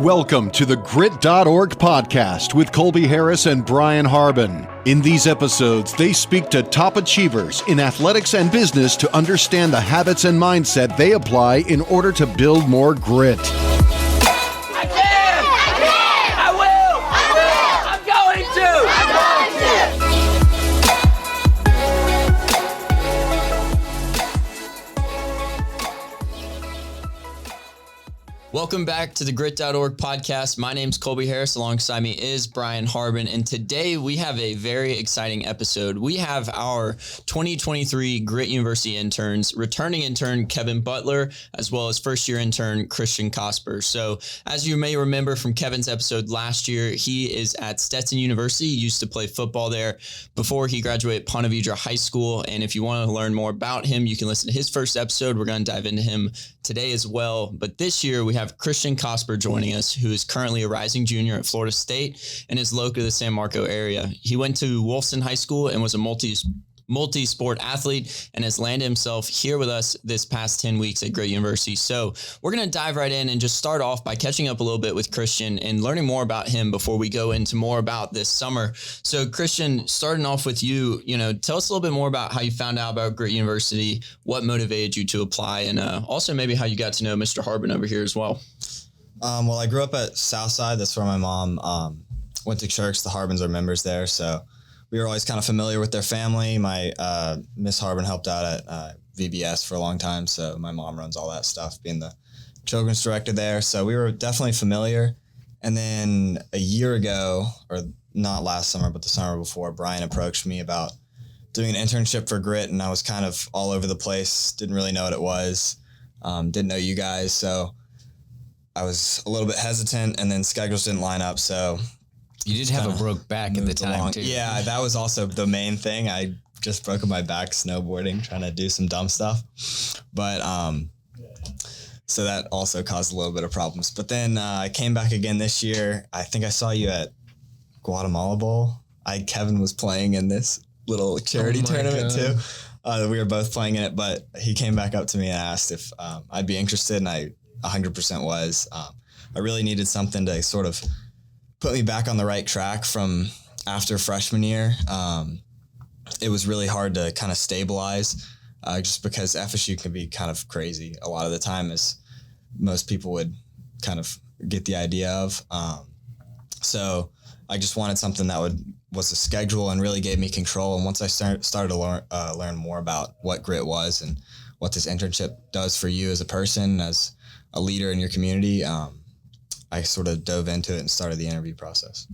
Welcome to the Grit.org podcast with Colby Harris and Brian Harbin. In these episodes, they speak to top achievers in athletics and business to understand the habits and mindset they apply in order to build more grit. Welcome back to the Grit.org podcast. My name's Colby Harris. Alongside me is Brian Harbin. And today we have a very exciting episode. We have our 2023 Grit University interns, returning intern Kevin Butler, as well as first-year intern Christian Cosper. So as you may remember from Kevin's episode last year, he is at Stetson University. He used to play football there before he graduated Ponte Vedra High School. And if you want to learn more about him, you can listen to his first episode. We're going to dive into him today as well. But this year we have Christian Cosper joining us, who is currently a rising junior at Florida State and is local to the San Marco area. He went to Wolfson High School and was a multi-sport athlete and has landed himself here with us this past 10 weeks at Grit University. So we're going to dive right in and just start off by catching up a little bit with Christian and learning more about him before we go into more about this summer. So Christian, starting off with you, tell us a little bit more about how you found out about Grit University, what motivated you to apply, and also maybe how you got to know Mr. Harbin over here as well. Well, I grew up at Southside. That's where my mom went to church. The Harbins are members there, so we were always kind of familiar with their family. My Miss Harbin helped out at VBS for a long time, so my mom runs all that stuff, being the children's director there. So we were definitely familiar. And then a year ago, or not last summer, but the summer before, Brian approached me about doing an internship for Grit, and I was kind of all over the place, didn't really know what it was, didn't know you guys, so I was a little bit hesitant, and then schedules didn't line up, so you did have a broke back at the time, too. Yeah, that was also the main thing. I just broke my back snowboarding, trying to do some dumb stuff. But so that also caused a little bit of problems. But then I came back again this year. I think I saw you at Guatemala Bowl. Kevin was playing in this little charity tournament, too. We were both playing in it, but he came back up to me and asked if I'd be interested, and I 100% was. I really needed something to sort of put me back on the right track from after freshman year. It was really hard to kind of stabilize just because FSU can be kind of crazy a lot of the time, as most people would kind of get the idea of. So I just wanted something that was a schedule and really gave me control. And once I started to learn more about what Grit was and what this internship does for you as a person, as a leader in your community, I sort of dove into it and started the interview process.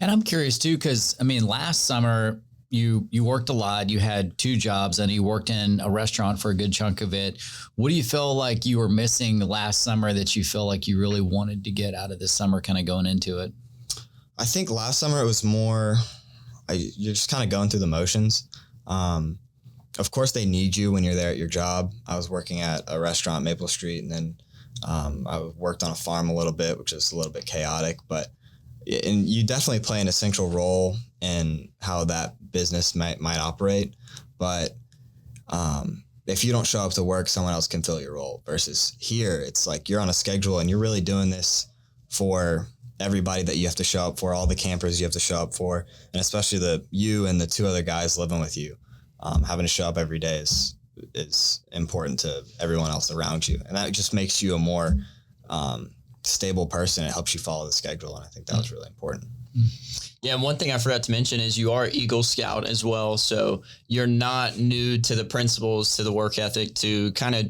And I'm curious too, because last summer you worked a lot. You had 2 jobs and you worked in a restaurant for a good chunk of it. What do you feel like you were missing last summer that you feel like you really wanted to get out of this summer kind of going into it? I think last summer it was more, you're just kind of going through the motions. Of course they need you when you're there at your job. I was working at a restaurant, Maple Street, and then I worked on a farm a little bit, which is a little bit chaotic, and you definitely play an essential role in how that business might operate. But if you don't show up to work, someone else can fill your role. Versus here, it's like you're on a schedule and you're really doing this for everybody that you have to show up for, all the campers you have to show up for, and especially you and the 2 other guys living with you. Having to show up every day is important to everyone else around you. And that just makes you a more stable person. It helps you follow the schedule. And I think that was really important. Yeah. And one thing I forgot to mention is you are Eagle Scout as well. So you're not new to the principles, to the work ethic, to kind of,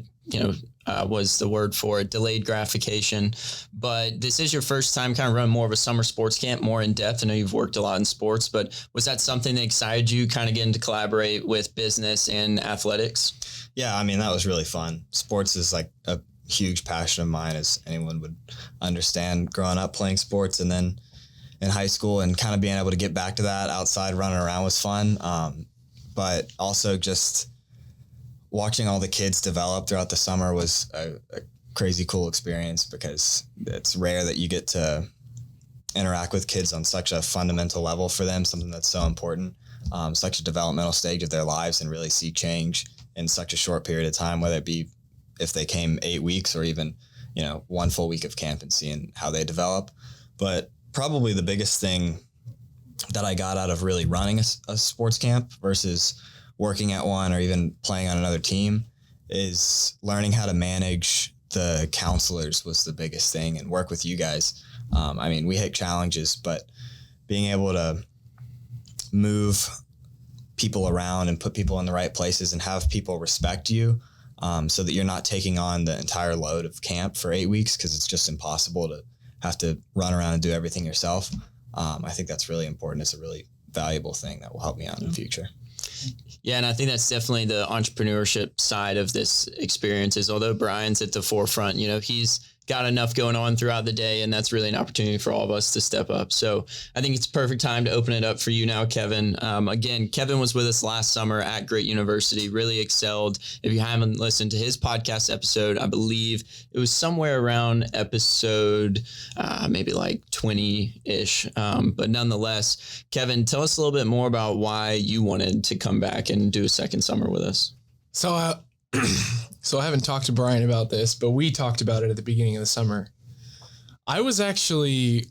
was the word for it, delayed gratification. But this is your first time kind of running more of a summer sports camp, more in depth. I know you've worked a lot in sports, but was that something that excited you, kind of getting to collaborate with business and athletics? Yeah, that was really fun. Sports is like a huge passion of mine, as anyone would understand, growing up playing sports and then in high school, and kind of being able to get back to that outside running around was fun. But also just watching all the kids develop throughout the summer was a crazy cool experience, because it's rare that you get to interact with kids on such a fundamental level for them, something that's so important, such a developmental stage of their lives, and really see change in such a short period of time, whether it be if they came 8 weeks or even one full week of camp and seeing how they develop. But probably the biggest thing that I got out of really running a sports camp versus working at one or even playing on another team is learning how to manage the counselors was the biggest thing, and work with you guys. We hit challenges, but being able to move people around and put people in the right places and have people respect you, so that you're not taking on the entire load of camp for 8 weeks, because it's just impossible to have to run around and do everything yourself. I think that's really important. It's a really valuable thing that will help me out in the future. Yeah, and I think that's definitely the entrepreneurship side of this experience is, although Brian's at the forefront, he's got enough going on throughout the day, and that's really an opportunity for all of us to step up. So I think it's a perfect time to open it up for you now, Kevin. Again, Kevin was with us last summer at Grit University, really excelled. If you haven't listened to his podcast episode, I believe it was somewhere around episode maybe like 20-ish. But nonetheless, Kevin, tell us a little bit more about why you wanted to come back and do a second summer with us. So I haven't talked to Brian about this, but we talked about it at the beginning of the summer. I was actually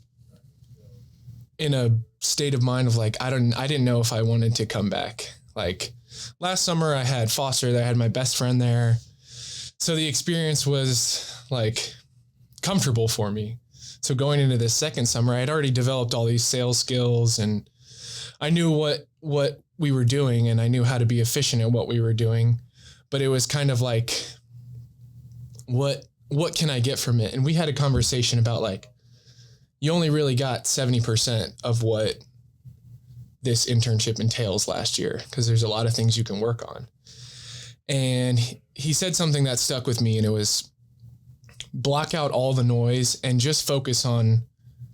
in a state of mind of like, I didn't know if I wanted to come back. Like last summer I had Foster there, I had my best friend there. So the experience was like comfortable for me. So going into this second summer, I had already developed all these sales skills, and I knew what we were doing, and I knew how to be efficient at what we were doing. But it was kind of like, what can I get from it? And we had a conversation about like, you only really got 70% of what this internship entails last year, because there's a lot of things you can work on. And he said something that stuck with me, and it was block out all the noise and just focus on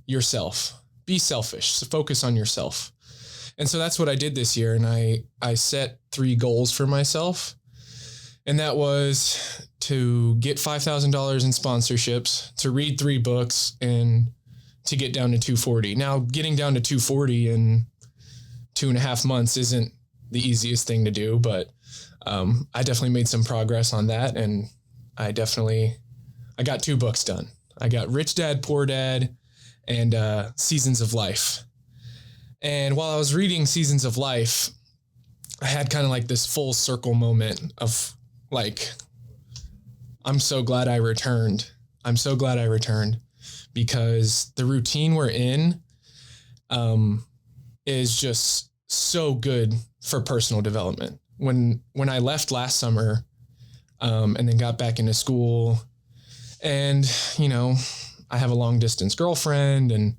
yourself. Be selfish. So focus on yourself. And so that's what I did this year. And I set 3 goals for myself. And that was to get $5,000 in sponsorships, to read 3 books, and to get down to 240. Now, getting down to 240 in 2.5 months isn't the easiest thing to do, but I definitely made some progress on that. And I got 2 books done. I got Rich Dad, Poor Dad, and Seasons of Life. And while I was reading Seasons of Life, I had kind of like this full circle moment of like, I'm so glad I returned. I'm so glad I returned, because the routine we're in is just so good for personal development. When I left last summer and then got back into school, and, I have a long distance girlfriend, and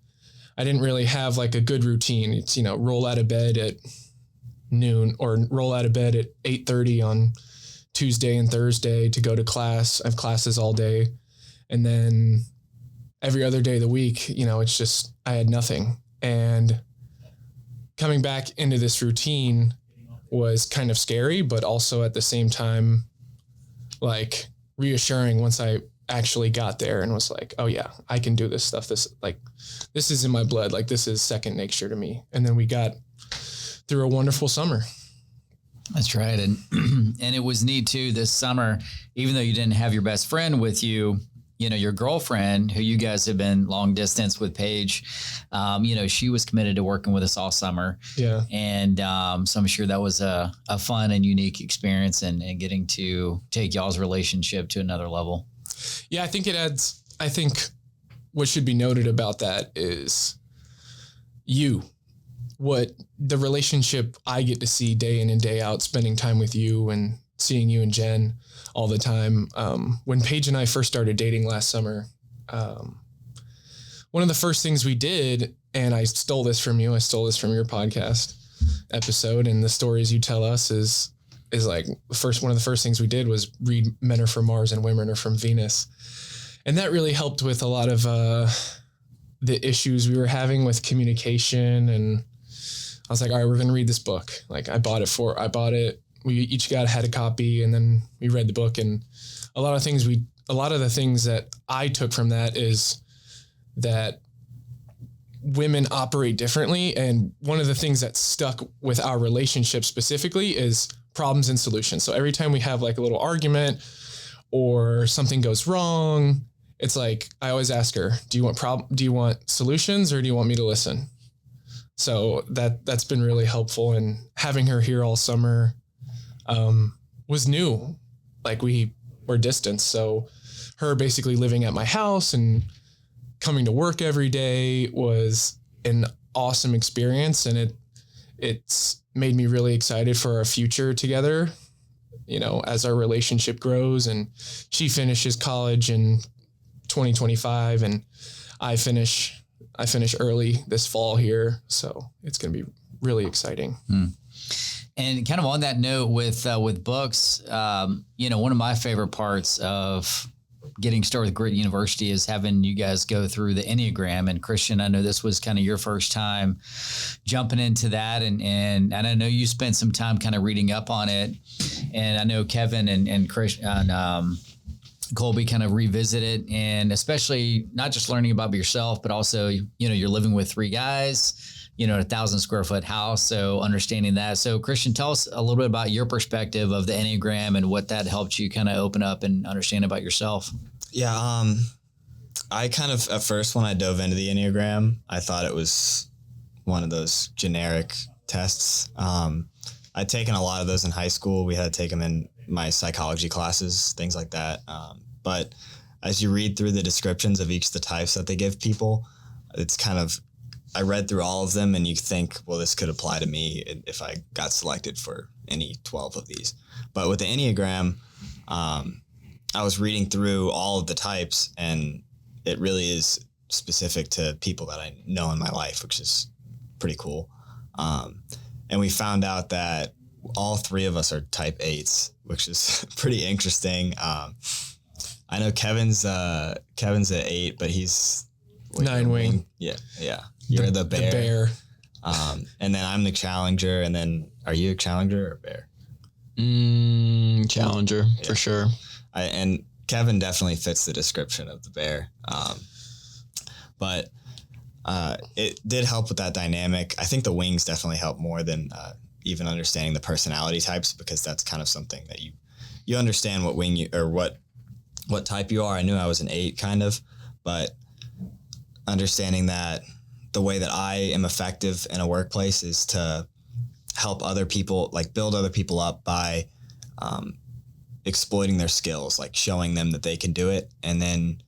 I didn't really have like a good routine. It's, roll out of bed at noon or roll out of bed at 8:30 on Tuesday and Thursday to go to class. I have classes all day. And then every other day of the week, it's just, I had nothing. And coming back into this routine was kind of scary, but also at the same time, like reassuring once I actually got there and was like, oh yeah, I can do this stuff. This is in my blood. Like this is second nature to me. And then we got through a wonderful summer. That's right. And it was neat too this summer, even though you didn't have your best friend with you, your girlfriend, who you guys have been long distance with, Paige, she was committed to working with us all summer. Yeah. And so I'm sure that was a fun and unique experience, and getting to take y'all's relationship to another level. Yeah, I think what should be noted about that is what the relationship I get to see day in and day out, spending time with you and seeing you and Jen all the time. When Paige and I first started dating last summer, one of the first things we did, and I stole this from your podcast episode, and the stories you tell us is like one of the first things we did was read Men Are From Mars and Women Are From Venus. And that really helped with a lot of the issues we were having with communication. And I was like, all right, we're going to read this book. Like I bought it. We each had a copy, and then we read the book. And a lot of the things that I took from that is that women operate differently. And one of the things that stuck with our relationship specifically is problems and solutions. So every time we have like a little argument or something goes wrong, it's like, I always ask her, do you want solutions or do you want me to listen? So that's been really helpful, and having her here all summer was new. Like, we were distant. So her basically living at my house and coming to work every day was an awesome experience. And it's made me really excited for our future together, as our relationship grows. And she finishes college in 2025 and I finish early this fall here. So it's going to be really exciting. And kind of on that note with books, one of my favorite parts of getting started with Grit University is having you guys go through the Enneagram. And Christian, I know this was kind of your first time jumping into that. And I know you spent some time kind of reading up on it. And I know Kevin and Christian and Colby kind of revisit it, and especially not just learning about yourself, but also, you're living with 3 guys, a 1,000 square foot house. So understanding that. So Christian, tell us a little bit about your perspective of the Enneagram and what that helped you kind of open up and understand about yourself. Yeah. I kind of, at first when I dove into the Enneagram, I thought it was one of those generic tests. I'd taken a lot of those in high school. We had to take them in my psychology classes, things like that. But as you read through the descriptions of each of the types that they give people, it's kind of, I read through all of them and you think, well, this could apply to me if I got selected for any 12 of these. But with the Enneagram, I was reading through all of the types, and it really is specific to people that I know in my life, which is pretty cool. And we found out that all 3 of us are type 8s, which is pretty interesting. I know Kevin's an 8, but he's 9 wing. Yeah. You're the bear. The bear. And then I'm the challenger. And then, are you a challenger or bear? Challenger, for sure. And Kevin definitely fits the description of the bear. But it did help with that dynamic. I think the wings definitely help more than even understanding the personality types, because that's kind of something that you understand what wing or what type you are. I knew I was an 8 kind of, but understanding that the way that I am effective in a workplace is to help other people, like build other people up by exploiting their skills, like showing them that they can do it. And then,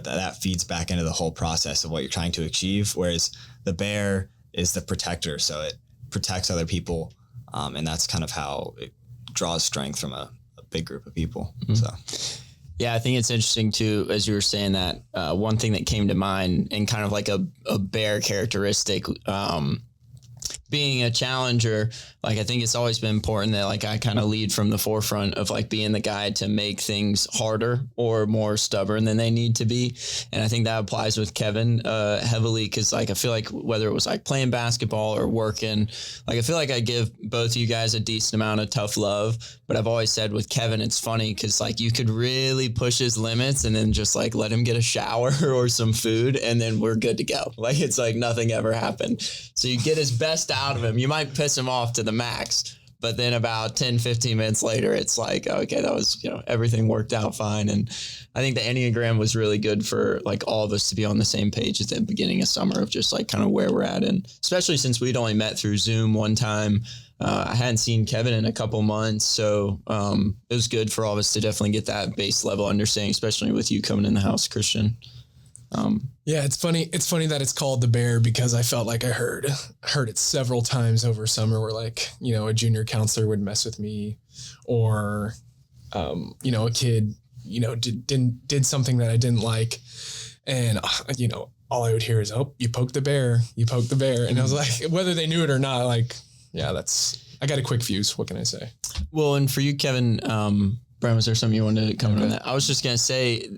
that feeds back into the whole process of what you're trying to achieve. Whereas the bear is the protector. So it protects other people. And that's kind of how it draws strength from a big group of people. Mm-hmm. So. Yeah, I think it's interesting too, as you were saying that, one thing that came to mind and kind of like a bear characteristic, being a challenger, like I think it's always been important that like I kind of lead from the forefront of like being the guy to make things harder or more stubborn than they need to be. And I think that applies with Kevin heavily, because like I feel like whether it was like playing basketball or working, like I feel like I give both you guys a decent amount of tough love. But I've always said with Kevin, it's funny because like you could really push his limits and then just like let him get a shower or some food and then we're good to go. Like it's like nothing ever happened. So you get his best out of him. You might piss him off to the max, but then about 10, 15 minutes later, it's like, okay, that was, everything worked out fine. And I think the Enneagram was really good for like all of us to be on the same page at the beginning of summer of just like kind of where we're at. And especially since we'd only met through Zoom one time, I hadn't seen Kevin in a couple months. So it was good for all of us to definitely get that base level understanding, especially with you coming in the house, Christian. Yeah, it's funny. It's funny that it's called the bear because I felt like I heard it several times over summer where like, a junior counselor would mess with me or, a kid, did something that I didn't like. And, all I would hear is, oh, you poked the bear. And I was like, whether they knew it or not, like, yeah, I got a quick fuse. What can I say? Well, and for you, Kevin, Brian, was there something you wanted to comment on that? I was just going to say,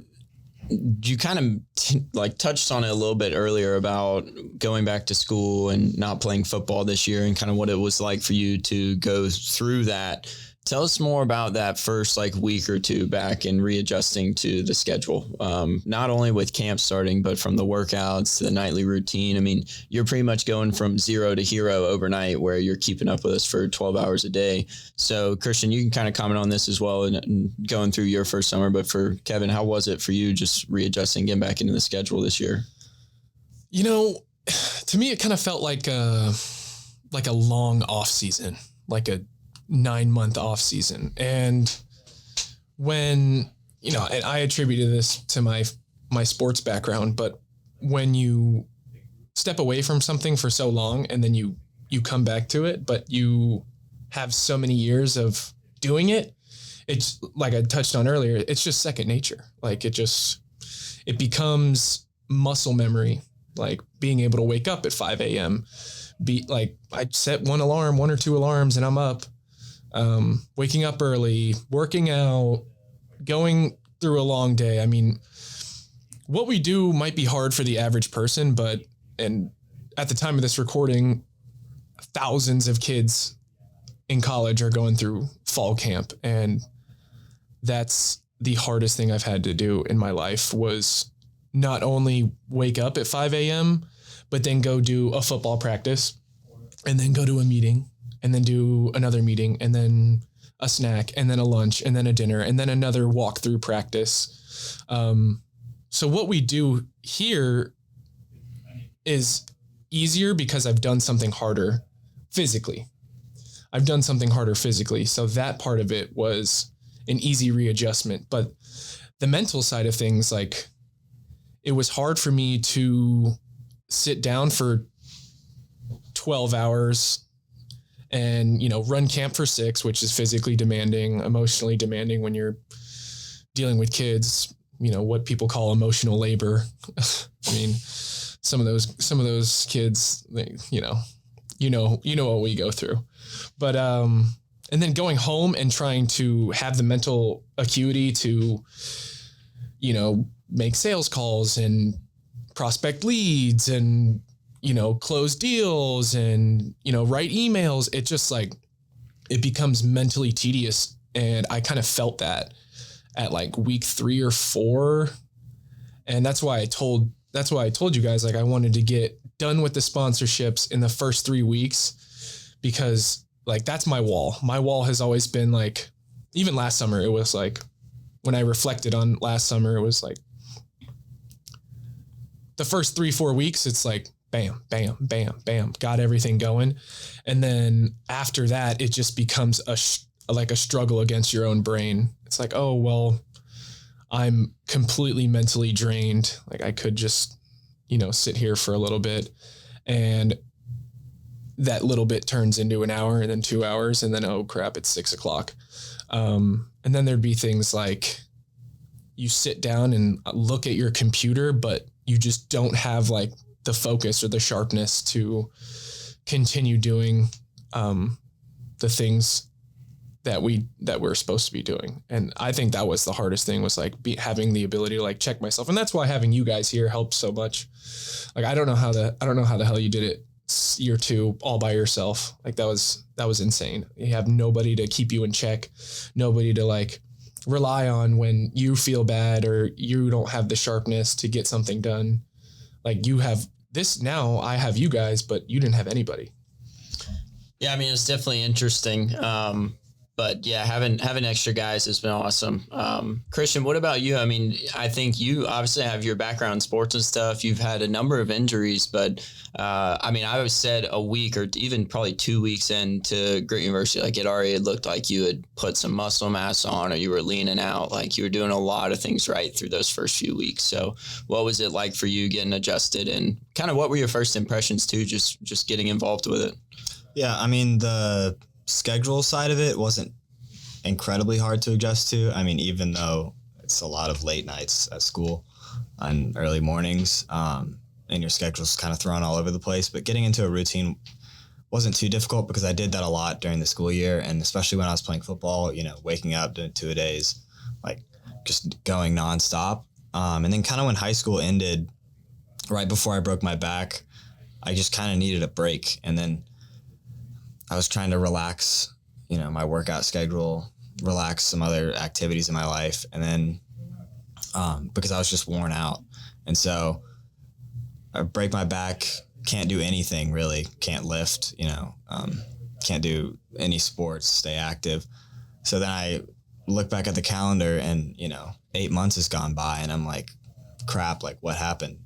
you kind of touched on it a little bit earlier about going back to school and not playing football this year and kind of what it was like for you to go through that Tell us more about that first like week or two back and readjusting to the schedule. Not only with camp starting, but from the workouts to the nightly routine. I mean, you're pretty much going from zero to hero overnight where you're keeping up with us for 12 hours a day. So Christian, you can kind of comment on this as well and going through your first summer, but for Kevin, how was it for you just readjusting, getting back into the schedule this year? You know, to me, it kind of felt like a long off season, like a 9-month off season. And when, you know, and I attributed this to my sports background, but when you step away from something for so long and then you come back to it, but you have so many years of doing it, it's like I touched on earlier, it's just second nature. Like it becomes muscle memory, like being able to wake up at 5 a.m. Be like, I set one or two alarms and I'm up. Waking up early, working out, going through a long day. I mean, what we do might be hard for the average person, and at the time of this recording, thousands of kids in college are going through fall camp. And that's the hardest thing I've had to do in my life, was not only wake up at 5 a.m., but then go do a football practice and then go to a meeting and then do another meeting and then a snack and then a lunch and then a dinner and then another walkthrough practice. So what we do here is easier because I've done something harder physically. So that part of it was an easy readjustment. But the mental side of things, like, it was hard for me to sit down for 12 hours and, you know, run camp for 6, which is physically demanding, emotionally demanding when you're dealing with kids, you know, what people call emotional labor. I mean, some of those kids, they, you know what we go through, but, and then going home and trying to have the mental acuity to, you know, make sales calls and prospect leads and, you know, close deals and, you know, write emails. It just like, it becomes mentally tedious. And I kind of felt that at like week 3 or 4. And that's why I told you guys, like, I wanted to get done with the sponsorships in the first 3 weeks, because like, that's my wall. My wall has always been like, even last summer, it was like, when I reflected on last summer, it was like the first 3-4 weeks, it's like, bam, bam, bam, bam, got everything going. And then after that, it just becomes like a struggle against your own brain. It's like, oh, well, I'm completely mentally drained. Like, I could just, you know, sit here for a little bit, and that little bit turns into an hour and then 2 hours. And then, oh crap, it's 6 o'clock. And then there'd be things like you sit down and look at your computer, but you just don't have like the focus or the sharpness to continue doing the things that we're supposed to be doing. And I think that was the hardest thing, was like having the ability to like check myself. And that's why having you guys here helps so much. Like, I don't know how the hell you did it year 2 all by yourself. Like, that was insane. You have nobody to keep you in check, nobody to like rely on when you feel bad or you don't have the sharpness to get something done. Like, you have this now, I have you guys, but you didn't have anybody. Yeah, I mean, it's definitely interesting. But yeah, having extra guys has been awesome. Christian, what about you? I mean, I think you obviously have your background in sports and stuff. You've had a number of injuries, but I mean, I was said a week or even probably 2 weeks into Grit University, like, it already looked like you had put some muscle mass on, or you were leaning out, like you were doing a lot of things right through those first few weeks. So what was it like for you getting adjusted, and kind of what were your first impressions too, just getting involved with it? Yeah, I mean, the schedule side of it wasn't incredibly hard to adjust to. I mean, even though it's a lot of late nights at school and early mornings, and your schedule's kind of thrown all over the place, but getting into a routine wasn't too difficult because I did that a lot during the school year. And especially when I was playing football, you know, waking up, doing 2-a-days, like just going nonstop. And then kind of when high school ended, right before I broke my back, I just kind of needed a break. And then I was trying to relax, my workout schedule, relax some other activities in my life. And then, because I was just worn out. And so I break my back, can't do anything really, can't lift, can't do any sports, stay active. So then I look back at the calendar and, 8 months has gone by and I'm like, crap, like what happened,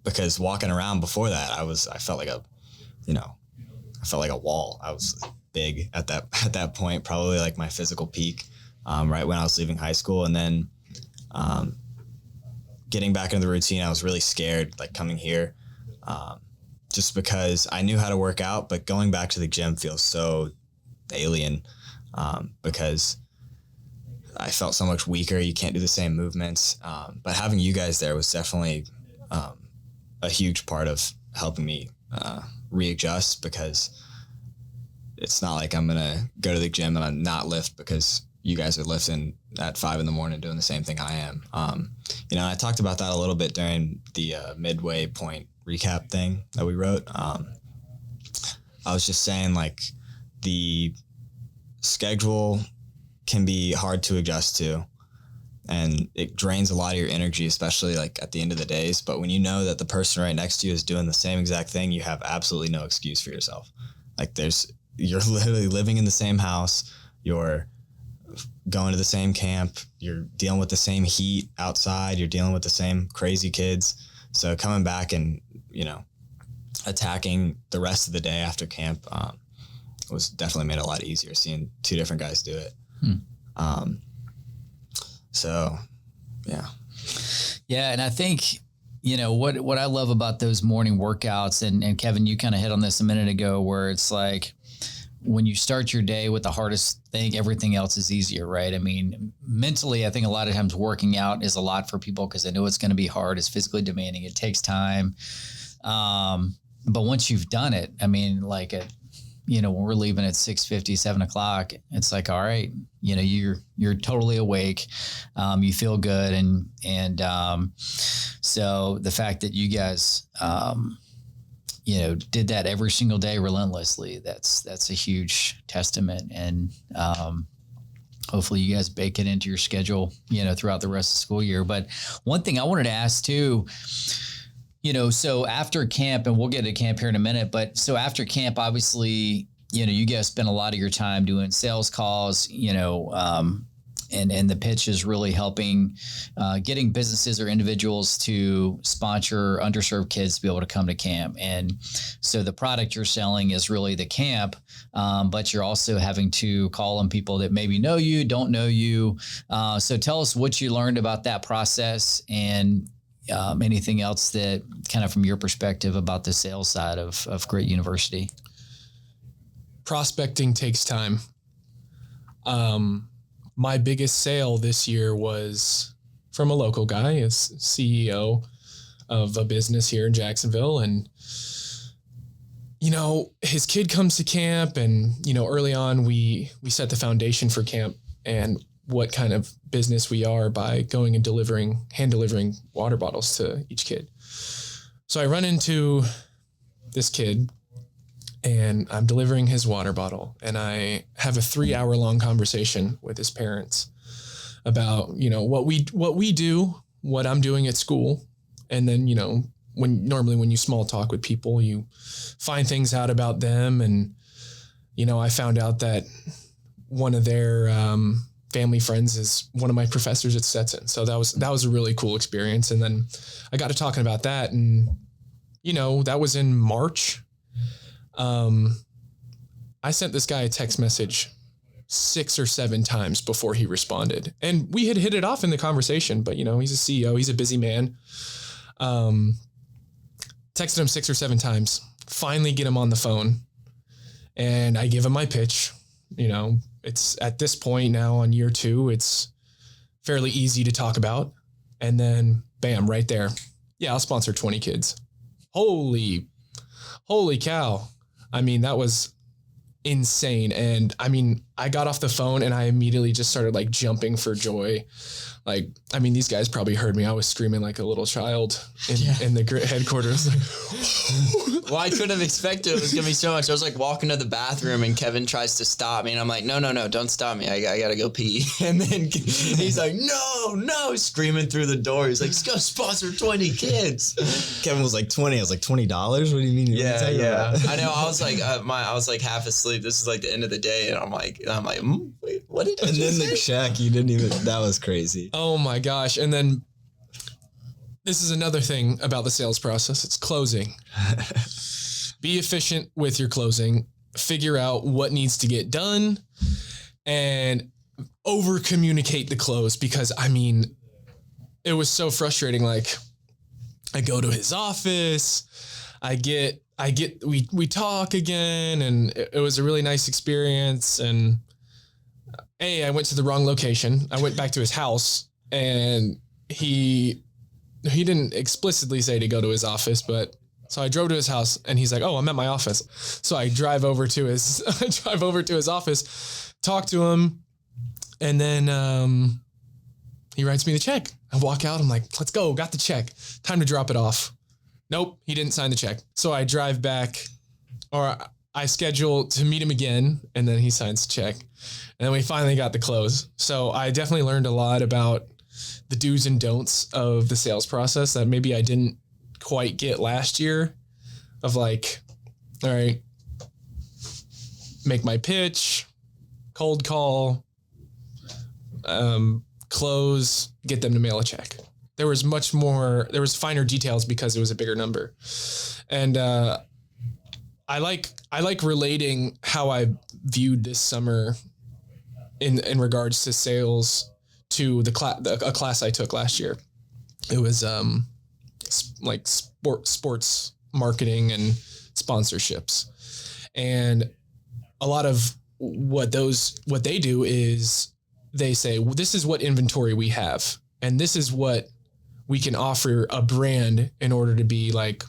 because walking around before that, I felt like a wall. I was big at that point, probably like my physical peak, right when I was leaving high school. And then, getting back into the routine, I was really scared, like coming here, just because I knew how to work out, but going back to the gym feels so alien, because I felt so much weaker. You can't do the same movements. But having you guys there was definitely, a huge part of helping me, readjust, because it's not like I'm going to go to the gym and I'm not lift because you guys are lifting at 5 a.m. doing the same thing I am. I talked about that a little bit during the midway point recap thing that we wrote. I was just saying, like, the schedule can be hard to adjust to, and it drains a lot of your energy, especially like at the end of the days. But when you know that the person right next to you is doing the same exact thing, you have absolutely no excuse for yourself. Like you're literally living in the same house. You're going to the same camp. You're dealing with the same heat outside. You're dealing with the same crazy kids. So coming back and, attacking the rest of the day after camp, was definitely made it a lot easier seeing two different guys do it. So yeah. Yeah. And I think, what I love about those morning workouts, and Kevin, you kind of hit on this a minute ago, where it's like, when you start your day with the hardest thing, everything else is easier, right? I mean, mentally, I think a lot of times working out is a lot for people because they know it's going to be hard. It's physically demanding. It takes time. But once you've done it, I mean, like when we're leaving at 6:50, 7 o'clock, it's like, all right, you're totally awake. You feel good. And so the fact that you guys, did that every single day relentlessly, that's a huge testament. And hopefully you guys bake it into your schedule, throughout the rest of the school year. But one thing I wanted to ask too, so after camp, and we'll get to camp here in a minute, but so after camp, obviously, you guys spend a lot of your time doing sales calls, and the pitch is really helping getting businesses or individuals to sponsor underserved kids to be able to come to camp. And so the product you're selling is really the camp, but you're also having to call on people that maybe know you, don't know you. So tell us what you learned about that process, and anything else that kind of from your perspective about the sales side of Grit University. Prospecting takes time. My biggest sale this year was from a local guy, a CEO of a business here in Jacksonville. And, his kid comes to camp, and, early on we set the foundation for camp and what kind of business we are by going and hand delivering water bottles to each kid. So I run into this kid and I'm delivering his water bottle, and I have a 3-hour-long conversation with his parents about, what we do, what I'm doing at school. And then, when you small talk with people, you find things out about them. And, I found out that one of their, family friends is one of my professors at Stetson. So that was a really cool experience. And then I got to talking about that, and, that was in March. I sent this guy a text message 6 or 7 times before he responded, and we had hit it off in the conversation, but he's a CEO, he's a busy man. Texted him 6 or 7 times, finally get him on the phone, and I give him my pitch. It's at this point now on year 2, it's fairly easy to talk about. And then bam, right there. Yeah, I'll sponsor 20 kids. Holy cow. I mean, that was insane. And I mean, I got off the phone and I immediately just started like jumping for joy. Like, I mean, these guys probably heard me. I was screaming like a little child in the grit headquarters. Well, I couldn't have expected it was going to be so much. I was like walking to the bathroom and Kevin tries to stop me. And I'm like, no, don't stop me. I got to go pee. And then he's like, no, screaming through the door. He's like, let's go sponsor 20 kids. Kevin was like 20. I was like, $20? What do you mean? Yeah. I know. I was like, I was like half asleep. This is like the end of the day. And I'm like, wait, what did you And then say? the check, you didn't even, that was crazy. Oh my gosh. And then this is another thing about the sales process. It's closing. Be efficient with your closing. Figure out what needs to get done and over communicate the close, because I mean, it was so frustrating. Like, I go to his office, we talk again, and it was a really nice experience. And I went to the wrong location. I went back to his house, and he didn't explicitly say to go to his office, but so I drove to his house, and he's like, "Oh, I'm at my office." So I drive over to his office, talk to him, and then he writes me the check. I walk out. I'm like, "Let's go. Got the check. Time to drop it off." Nope, he didn't sign the check. So I drive back, or I schedule to meet him again, and then he signs the check. And then we finally got the close. So I definitely learned a lot about the do's and don'ts of the sales process that maybe I didn't quite get last year, of like, all right, make my pitch, cold call, close, get them to mail a check. There was finer details because it was a bigger number. And I like relating how I viewed this summer in regards to sales to a class I took last year. It was like sports marketing and sponsorships. And a lot of what they do is they say, well, this is what inventory we have, and this is what we can offer a brand in order to be like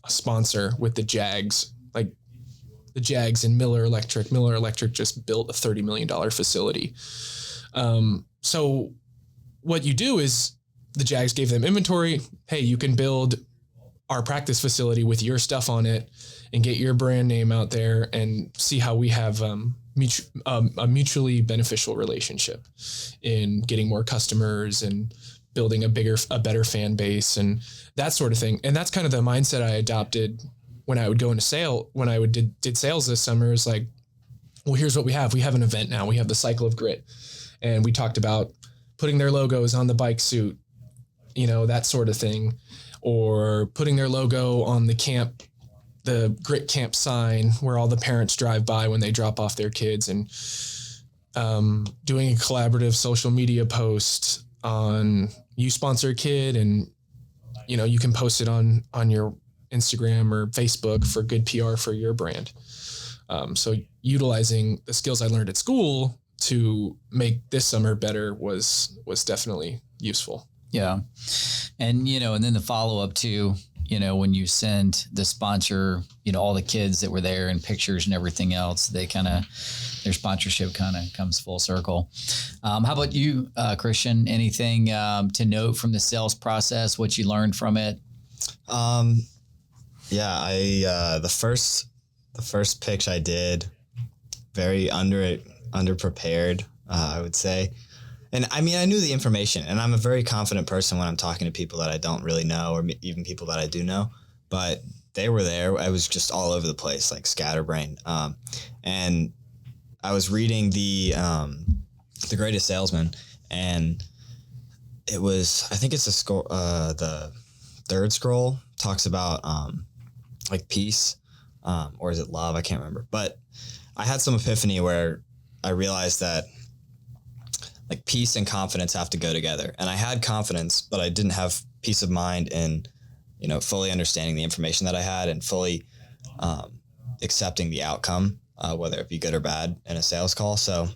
a sponsor with the Jags, like the Jags and Miller Electric. Miller Electric just built a $30 million facility. So what you do is the Jags gave them inventory. Hey, you can build our practice facility with your stuff on it and get your brand name out there and see how we have a mutually beneficial relationship in getting more customers and building a better fan base and that sort of thing. And that's kind of the mindset I adopted when I would go into when I did sales this summer. Is like, well, here's what we have. We have an event now. We have the Cycle of Grit. And we talked about putting their logos on the bike suit, that sort of thing, or putting their logo on the Grit Camp sign where all the parents drive by when they drop off their kids, and doing a collaborative social media post on you sponsor a kid, and you can post it on your Instagram or Facebook for good PR for your brand. So utilizing the skills I learned at school to make this summer better was definitely useful. Yeah. And, and then the follow up to, when you send the sponsor, all the kids that were there and pictures and everything else, their sponsorship kind of comes full circle. How about you, Christian? Anything to note from the sales process, what you learned from it? The first pitch I did, very underprepared, I would say. And I mean, I knew the information, and I'm a very confident person when I'm talking to people that I don't really know, or even people that I do know, but they were there. I was just all over the place, like scatterbrained. And I was reading the Greatest Salesman, and it was, I think it's the third scroll talks about like peace, or is it love? I can't remember. But I had some epiphany where I realized that like peace and confidence have to go together. And I had confidence, but I didn't have peace of mind in, fully understanding the information that I had and fully accepting the outcome, whether it be good or bad in a sales call. So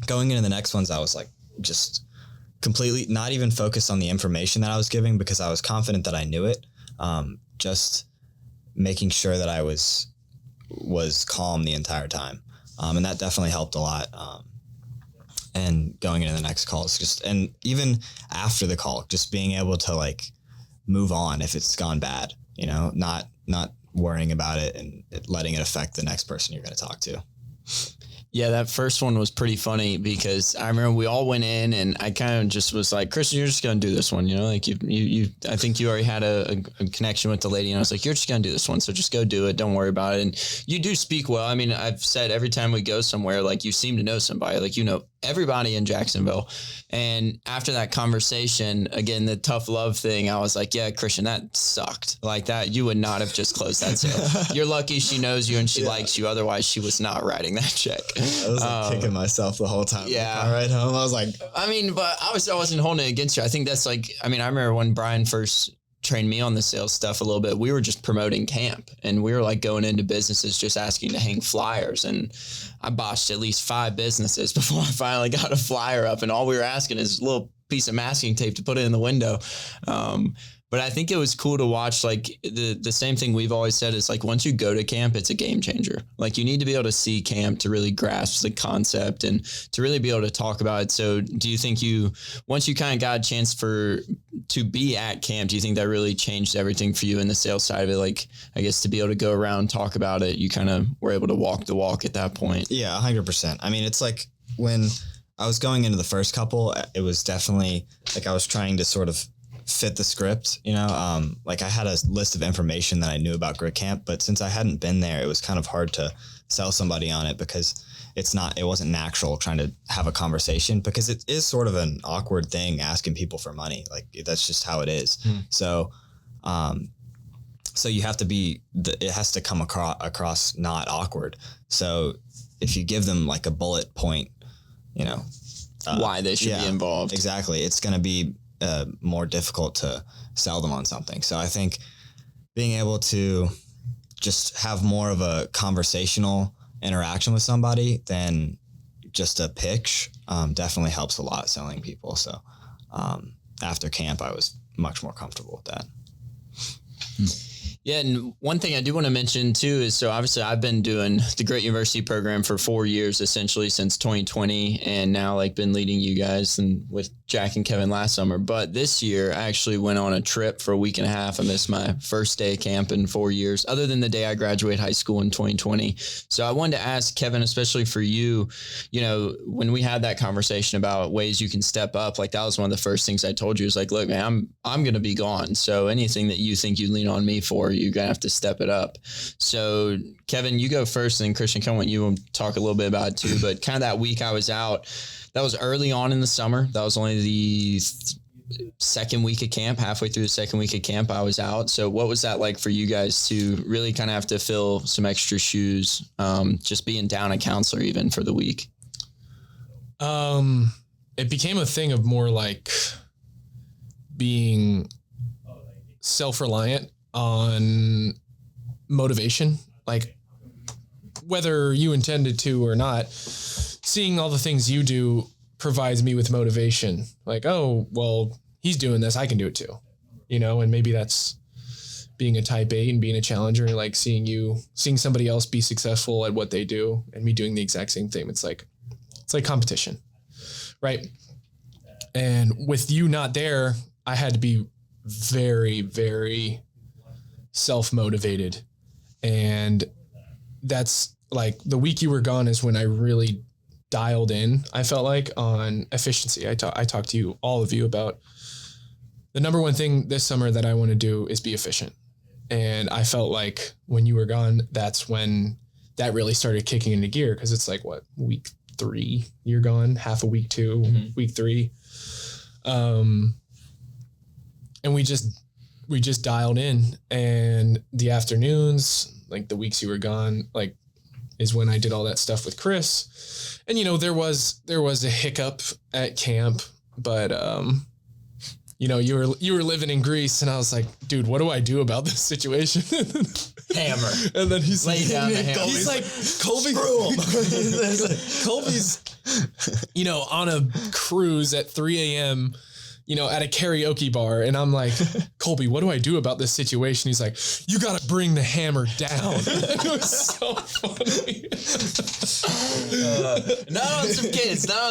going into the next ones, I was like, just completely not even focused on the information that I was giving because I was confident that I knew it. Just making sure that I was calm the entire time. And that definitely helped a lot. And going into the next calls, and even after the call, just being able to like move on if it's gone bad, not worrying about it and letting it affect the next person you're going to talk to. Yeah, that first one was pretty funny because I remember we all went in and I kind of just was like, Christian, you're just going to do this one. Like you, I think you already had a connection with the lady, and I was like, you're just going to do this one. So just go do it. Don't worry about it. And you do speak well. I mean, I've said every time we go somewhere, like you seem to know somebody, like, everybody in Jacksonville. And after that conversation, again, the tough love thing, I was like, yeah, Christian, that sucked. Like that, you would not have just closed that sale. You're lucky she knows you and she likes you. Otherwise, she was not writing that check. I was like kicking myself the whole time. Yeah. All right home. I was like, I mean, but I wasn't holding it against you. I think that's like, I remember when Brian first trained me on the sales stuff a little bit, we were just promoting camp and we were like going into businesses just asking to hang flyers, and I botched at least 5 businesses before I finally got a flyer up, and all we were asking is a little piece of masking tape to put it in the window. But I think it was cool to watch, like the same thing we've always said is like, once you go to camp, it's a game changer. Like you need to be able to see camp to really grasp the concept and to really be able to talk about it. So do you think once you kind of got a chance to be at camp, do you think that really changed everything for you in the sales side of it? Like, I guess to be able to go around, talk about it, you kind of were able to walk the walk at that point. Yeah, 100%. I mean, it's like when I was going into the first couple, it was definitely like I was trying to sort of fit the script, like I had a list of information that I knew about Grit Camp, but since I hadn't been there, it was kind of hard to sell somebody on it because it wasn't natural trying to have a conversation, because it is sort of an awkward thing asking people for money. Like that's just how it is. So you have to it has to come across not awkward. So if you give them like a bullet point, why they should be involved. Exactly. It's going to be more difficult to sell them on something. So I think being able to just have more of a conversational interaction with somebody than just a pitch definitely helps a lot selling people. So after camp, I was much more comfortable with that. Yeah, and one thing I do want to mention too is, so obviously I've been doing the Grit University program for 4 years, essentially since 2020, and now like been leading you guys and with Jack and Kevin last summer. But this year I actually went on a trip for a week and a half. I missed my first day of camp in 4 years, other than the day I graduated high school in 2020. So I wanted to ask Kevin, especially for you, when we had that conversation about ways you can step up, like that was one of the first things I told you is like, look, man, I'm going to be gone. So anything that you think you lean on me for, you're going to have to step it up. So Kevin, you go first, and then Christian, I want you to talk a little bit about it too, but kind of that week I was out, that was early on in the summer. That was only the second week of camp, halfway through the second week of camp, I was out. So what was that like for you guys to really kind of have to fill some extra shoes, just being down a counselor even for the week? It became a thing of more like being self-reliant on motivation, like whether you intended to or not, seeing all the things you do provides me with motivation. Like, oh, well, he's doing this, I can do it too, and maybe that's being a type A and being a challenger, like seeing somebody else be successful at what they do and me doing the exact same thing. It's like competition, right? And with you not there, I had to be very, very self-motivated. And that's like the week you were gone is when I really dialed in, I felt like, on efficiency. I talked to all of you about the number one thing this summer that I want to do is be efficient. And I felt like when you were gone, that's when that really started kicking into gear, because it's like, what, week 3 you're gone, half a week 2, week 3. And we just dialed in, and the afternoons, like the weeks you were gone, like is when I did all that stuff with Chris. And, there was a hiccup at camp, but, you were living in Greece, and I was like, dude, what do I do about this situation? Hammer. And then he's lay down the hammer. He's like, Colby, Colby's, on a cruise at 3 a.m., at a karaoke bar, and I'm like, Colby, what do I do about this situation? He's like, you got to bring the hammer down. It was so funny. Not on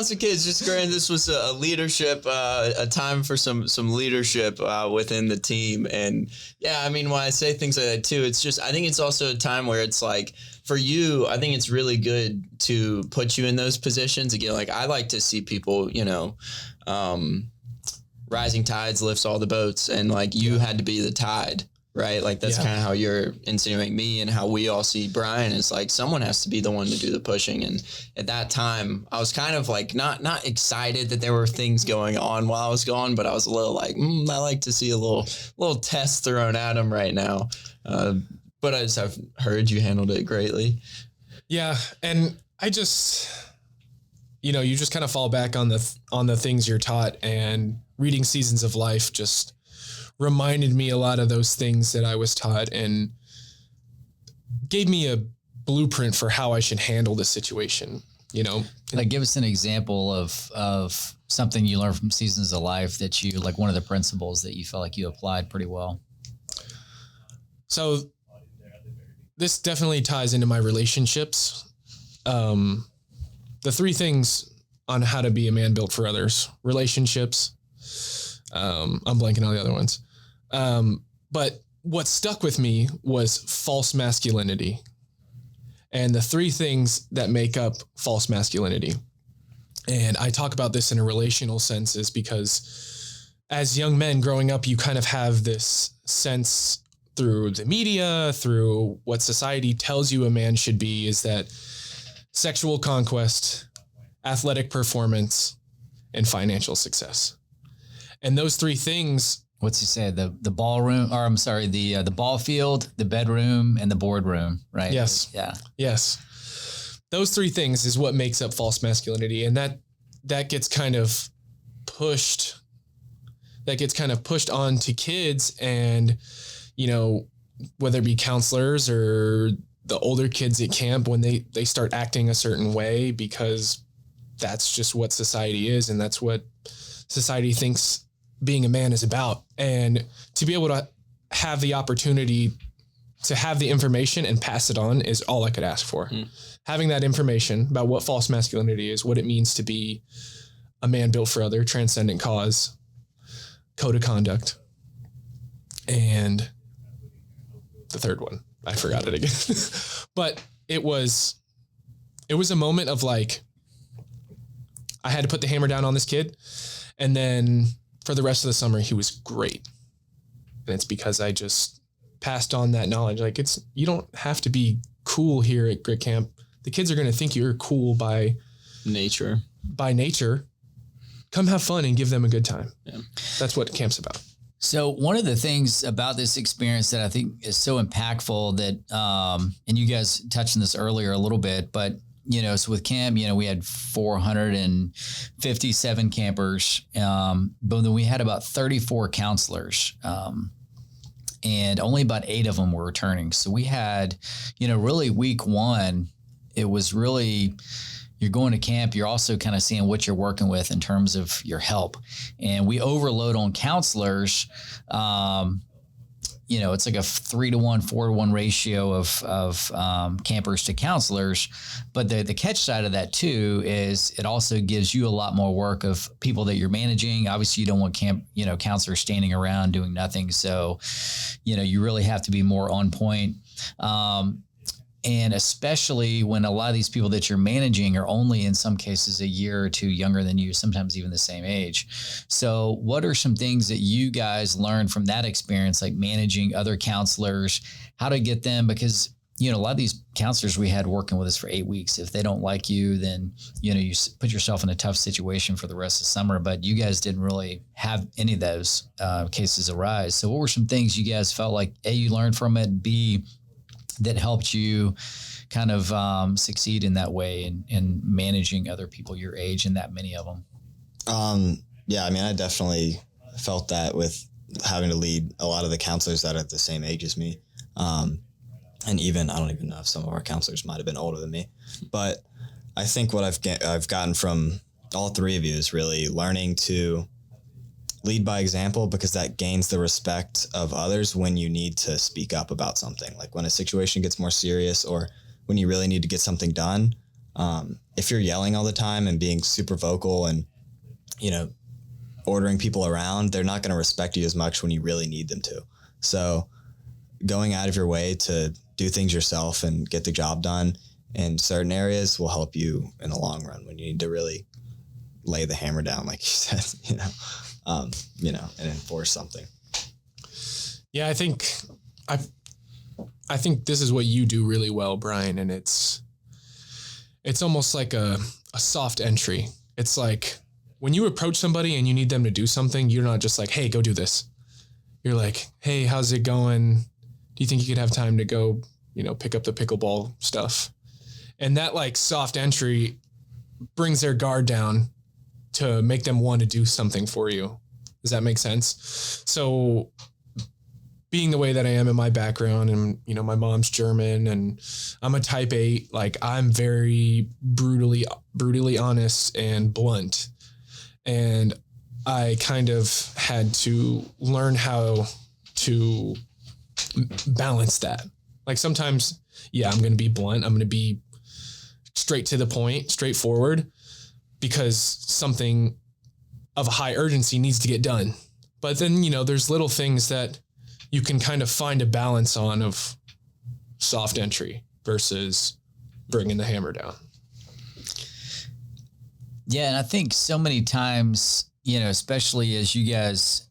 some kids. Just granted, this was a leadership, a time for some leadership within the team. And yeah, I mean, when I say things like that too, it's just, I think it's also a time where it's like, for you, I think it's really good to put you in those positions. Again, like I like to see people, rising tides lifts all the boats, and like you had to be the tide, right? Like that's kind of how you're insinuating me, and how we all see Brian is like someone has to be the one to do the pushing. And at that time, I was kind of like not excited that there were things going on while I was gone, but I was a little like, I like to see a little test thrown at him right now. But as I've heard, you handled it greatly. Yeah, and I just, you just kind of fall back on the things you're taught, and reading Seasons of Life just reminded me a lot of those things that I was taught, and gave me a blueprint for how I should handle the situation. Like, give us an example of something you learned from Seasons of Life that you like, one of the principles that you felt like you applied pretty well. So this definitely ties into my relationships. The 3 things on how to be a man built for others: relationships. I'm blanking on the other ones. But what stuck with me was false masculinity, and the 3 things that make up false masculinity. And I talk about this in a relational sense is because as young men growing up, you kind of have this sense through the media, through what society tells you a man should be, is that sexual conquest, athletic performance, and financial success. And those 3 things. What's he say? The ballroom, or I'm sorry, the ball field, the bedroom, and the boardroom, right? Yes. Yeah. Yes. Those 3 things is what makes up false masculinity. And that gets kind of pushed. That gets kind of pushed on to kids, and, whether it be counselors or the older kids at camp, when they start acting a certain way, because that's just what society is, and that's what society thinks being a man is about. And to be able to have the opportunity to have the information and pass it on is all I could ask for. Having that information about what false masculinity is, what it means to be a man built for other, transcendent cause, code of conduct, and the 3rd one, I forgot it again. But it was a moment of like, I had to put the hammer down on this kid. And then for the rest of the summer, he was great. And it's because I just passed on that knowledge. Like, you don't have to be cool here at Grit Camp. The kids are going to think you're cool by nature. Come have fun and give them a good time. Yeah. That's what camp's about. So one of the things about this experience that I think is so impactful that, and you guys touched on this earlier a little bit, but so with camp, we had 457 campers, but then we had about 34 counselors, and only about 8 of them were returning. So we had, really week 1, it was really, you're going to camp, you're also kind of seeing what you're working with in terms of your help. And we overload on counselors. It's like a 3-to-1, 4-to-1 ratio of campers to counselors. But the catch side of that too is it also gives you a lot more work of people that you're managing. Obviously you don't want counselors standing around doing nothing. So, you really have to be more on point. And especially when a lot of these people that you're managing are only in some cases a year or 2 younger than you, sometimes even the same age. So what are some things that you guys learned from that experience, like managing other counselors, how to get them? Because, a lot of these counselors we had working with us for 8 weeks, if they don't like you, then, you put yourself in a tough situation for the rest of summer. But you guys didn't really have any of those cases arise. So what were some things you guys felt like, A, you learned from it, B, that helped you kind of succeed in that way in managing other people your age, and that many of them? Yeah, I mean, I definitely felt that with having to lead a lot of the counselors that are the same age as me. And even, I don't even know if some of our counselors might have been older than me, but I think what I've gotten from all 3 of you is really learning to lead by example, because that gains the respect of others when you need to speak up about something. Like when a situation gets more serious or when you really need to get something done. If you're yelling all the time and being super vocal and, ordering people around, they're not going to respect you as much when you really need them to. So going out of your way to do things yourself and get the job done in certain areas will help you in the long run when you need to really lay the hammer down, like you said, and enforce something. Yeah, I think this is what you do really well, Brian, and it's almost like a soft entry. It's like when you approach somebody and you need them to do something, you're not just like, hey, go do this. You're like, hey, how's it going? Do you think you could have time to go, pick up the pickleball stuff? And that like soft entry brings their guard down to make them want to do something for you. Does that make sense? So being the way that I am in my background and, my mom's German and I'm a type 8, like I'm very brutally honest and blunt. And I kind of had to learn how to balance that. Like sometimes, yeah, I'm going to be blunt. I'm going to be straight to the point, straightforward, because something of a high urgency needs to get done. But then, there's little things that you can kind of find a balance on of soft entry versus bringing the hammer down. Yeah. And I think so many times, especially as you guys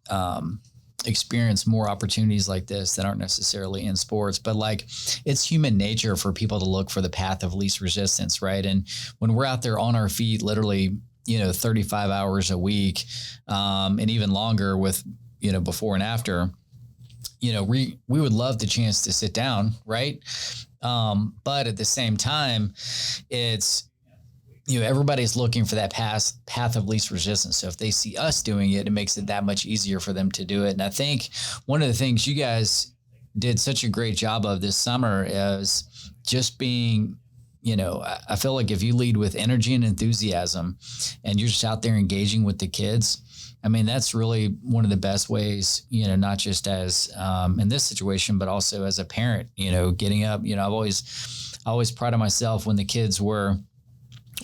experience more opportunities like this that aren't necessarily in sports, but like it's human nature for people to look for the path of least resistance, right? And when we're out there on our feet, literally, 35 hours a week, and even longer with, before and after, we would love the chance to sit down, right? But at the same time, it's, everybody's looking for that path of least resistance. So if they see us doing it, it makes it that much easier for them to do it. And I think one of the things you guys did such a great job of this summer is just being, I feel like if you lead with energy and enthusiasm and you're just out there engaging with the kids, I mean, that's really one of the best ways, not just as in this situation, but also as a parent, getting up, I always prided myself when the kids were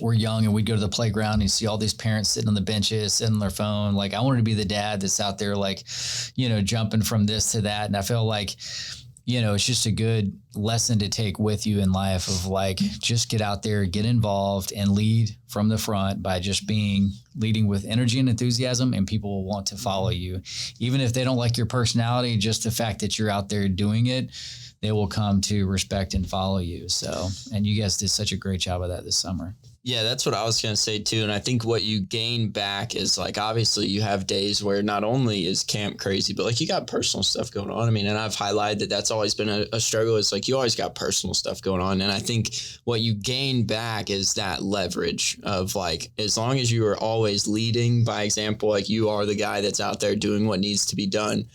young and we'd go to the playground and you see all these parents sitting on the benches, sitting on their phone. Like I wanted to be the dad that's out there, like, jumping from this to that. And I feel like, it's just a good lesson to take with you in life of like, just get out there, get involved and lead from the front by just leading with energy and enthusiasm, and people will want to follow you. Even if they don't like your personality, just the fact that you're out there doing it, they will come to respect and follow you. So, and you guys did such a great job of that this summer. Yeah, that's what I was going to say too. And I think what you gain back is like, obviously you have days where not only is camp crazy, but like you got personal stuff going on. I mean, and I've highlighted that that's always been a struggle. It's like, you always got personal stuff going on. And I think what you gain back is that leverage of like, as long as you are always leading by example, like you are the guy that's out there doing what needs to be done.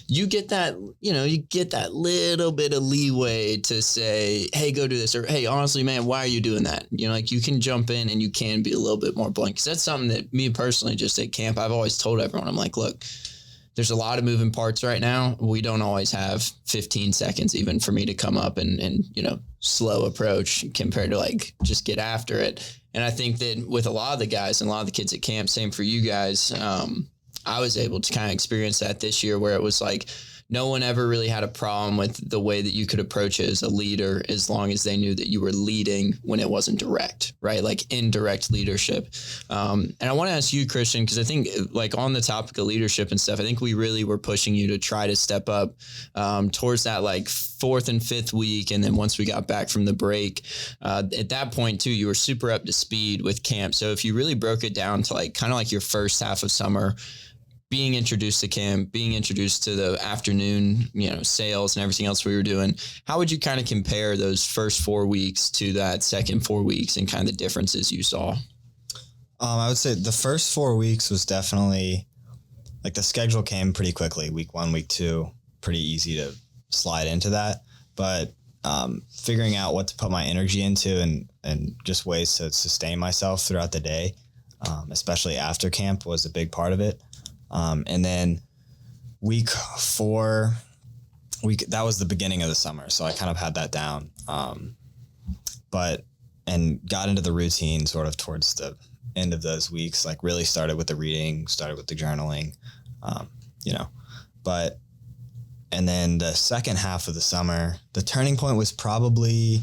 You get that, you get that little bit of leeway to say, hey, go do this. Or, hey, honestly, man, why are you doing that? Like you can jump in and you can be a little bit more blunt. Because that's something that me personally, just at camp, I've always told everyone. I'm like, look, there's a lot of moving parts right now. We don't always have 15 seconds even for me to come up and slow approach compared to like just get after it. And I think that with a lot of the guys and a lot of the kids at camp, same for you guys, I was able to kind of experience that this year where it was like no one ever really had a problem with the way that you could approach it as a leader, as long as they knew that you were leading when it wasn't direct, right? Like indirect leadership. And I want to ask you, Christian, because I think like on the topic of leadership and stuff, I think we really were pushing you to try to step up towards that like 4th and 5th week. And then once we got back from the break, at that point too, you were super up to speed with camp. So if you really broke it down to like kind of like your first half of summer, being introduced to camp, being introduced to the afternoon, sales and everything else we were doing, how would you kind of compare those first 4 weeks to that second 4 weeks and kind of the differences you saw? I would say the first 4 weeks was definitely like the schedule came pretty quickly. Week 1, week 2, pretty easy to slide into that. But figuring out what to put my energy into and just ways to sustain myself throughout the day, especially after camp, was a big part of it. And then week 4, that was the beginning of the summer. So I kind of had that down. And got into the routine sort of towards the end of those weeks, like really started with the reading, started with the journaling, and then the second half of the summer, the turning point was probably,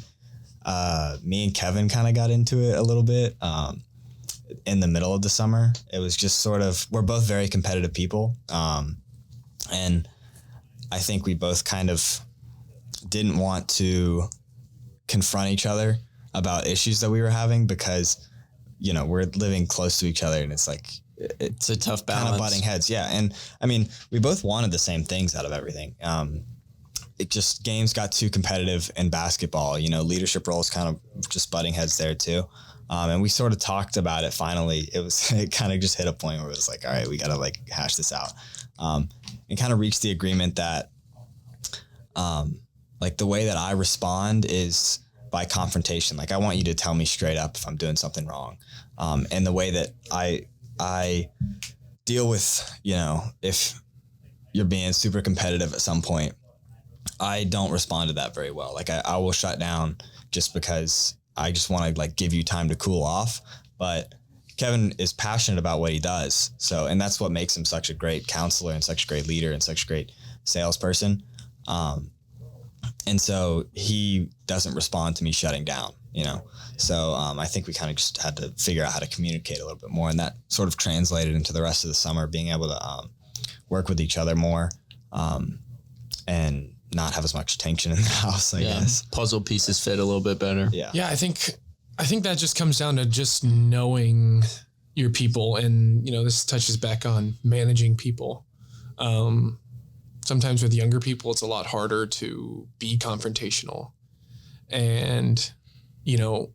me and Kevin kind of got into it a little bit, in the middle of the summer. It was just sort of, we're both very competitive people. And I think we both kind of didn't want to confront each other about issues that we were having because, we're living close to each other and it's like, it's a tough balance. Kind of butting heads. Yeah. And I mean, we both wanted the same things out of everything. It just, games got too competitive in basketball, leadership roles kind of just butting heads there too. And we sort of talked about it. Finally, it kind of just hit a point where it was like, all right, we got to like hash this out. And kind of reach the agreement that, like the way that I respond is by confrontation. Like I want you to tell me straight up if I'm doing something wrong. And the way that I deal with, if you're being super competitive at some point, I don't respond to that very well. Like I will shut down just because I just want to like give you time to cool off. But Kevin is passionate about what he does. So, and that's what makes him such a great counselor and such a great leader and such a great salesperson. And so he doesn't respond to me shutting down, So I think we kind of just had to figure out how to communicate a little bit more. And that sort of translated into the rest of the summer, being able to work with each other more and not have as much tension in the house, I guess. Puzzle pieces fit a little bit better. Yeah, I think that just comes down to just knowing your people. And, this touches back on managing people. Sometimes with younger people, it's a lot harder to be confrontational. And, you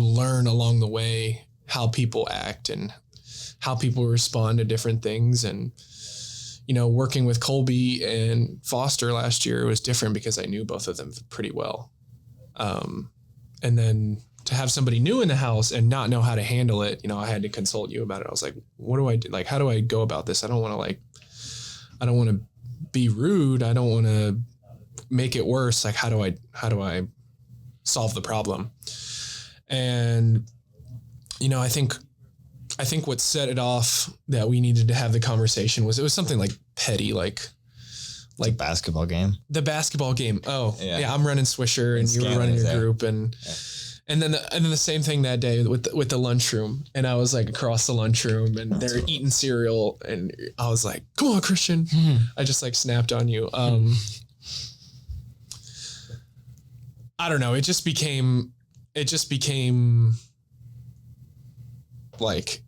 learn along the way how people act and how people respond to different things. And, working with Colby and Foster last year was different because I knew both of them pretty well. And then to have somebody new in the house and not know how to handle it, I had to consult you about it. I was like, what do I do? Like, how do I go about this? I don't want to be rude. I don't want to make it worse. Like, how do I solve the problem? And, I think what set it off that we needed to have the conversation was, it was something like petty, like the basketball game. The basketball game. Oh yeah. I'm running Swisher and you were running your group and then the same thing that day with the lunchroom. And I was like across the lunchroom and they're eating cereal and I was like, come on, Christian. I just like snapped on you. I don't know. It just became like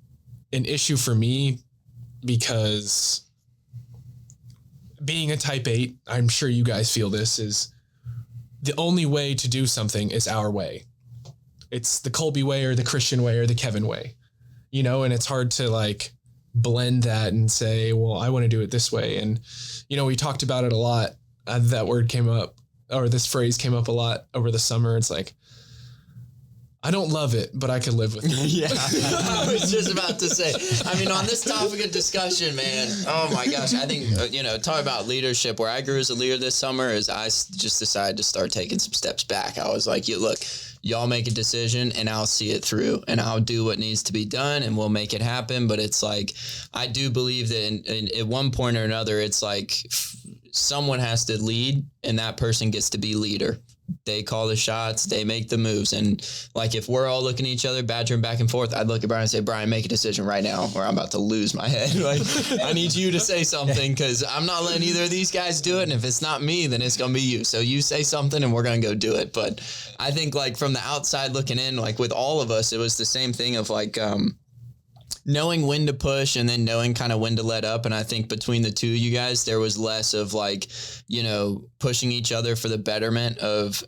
an issue for me because being a type 8, I'm sure you guys feel this, is the only way to do something is our way. It's the Colby way or the Christian way or the Kevin way, and it's hard to like blend that and say, well, I want to do it this way. And, we talked about it a lot. That word came up, or this phrase came up a lot over the summer. It's like, I don't love it, but I can live with it. Yeah, I was just about to say. I mean, on this topic of discussion, man, oh my gosh, I think, talk about leadership. Where I grew as a leader this summer is I just decided to start taking some steps back. I was like, look, y'all make a decision and I'll see it through and I'll do what needs to be done and we'll make it happen. But it's like, I do believe that at one point or another, it's like someone has to lead and that person gets to be leader. They call the shots, they make the moves. And like, if we're all looking at each other, badgering back and forth, I'd look at Brian and say, Brian, make a decision right now or I'm about to lose my head. Like, I need you to say something because I'm not letting either of these guys do it. And if it's not me, then it's going to be you. So you say something and we're going to go do it. But I think like from the outside looking in, like with all of us, it was the same thing of like, knowing when to push and then knowing kind of when to let up. And I think between the two of you guys, there was less of like, pushing each other for the betterment of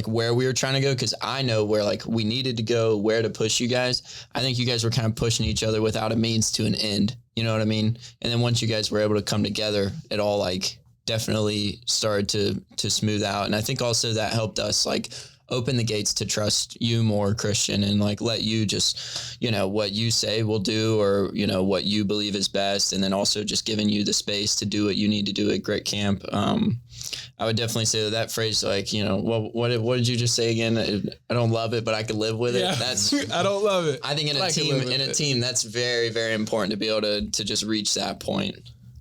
where we were trying to go. Cause I know where like we needed to go, where to push you guys. I think you guys were kind of pushing each other without a means to an end. You know what I mean? And then once you guys were able to come together, it all like definitely started to smooth out. And I think also that helped us like open the gates to trust you more, Christian, and like let you just, what you say will do, or, what you believe is best. And then also just giving you the space to do what you need to do at Grit Camp. I would definitely say that phrase, like, what did you just say again? I don't love it, but I could live with it. Yeah. That's, I don't love it. I think in a team, that's very, very important to be able to just reach that point.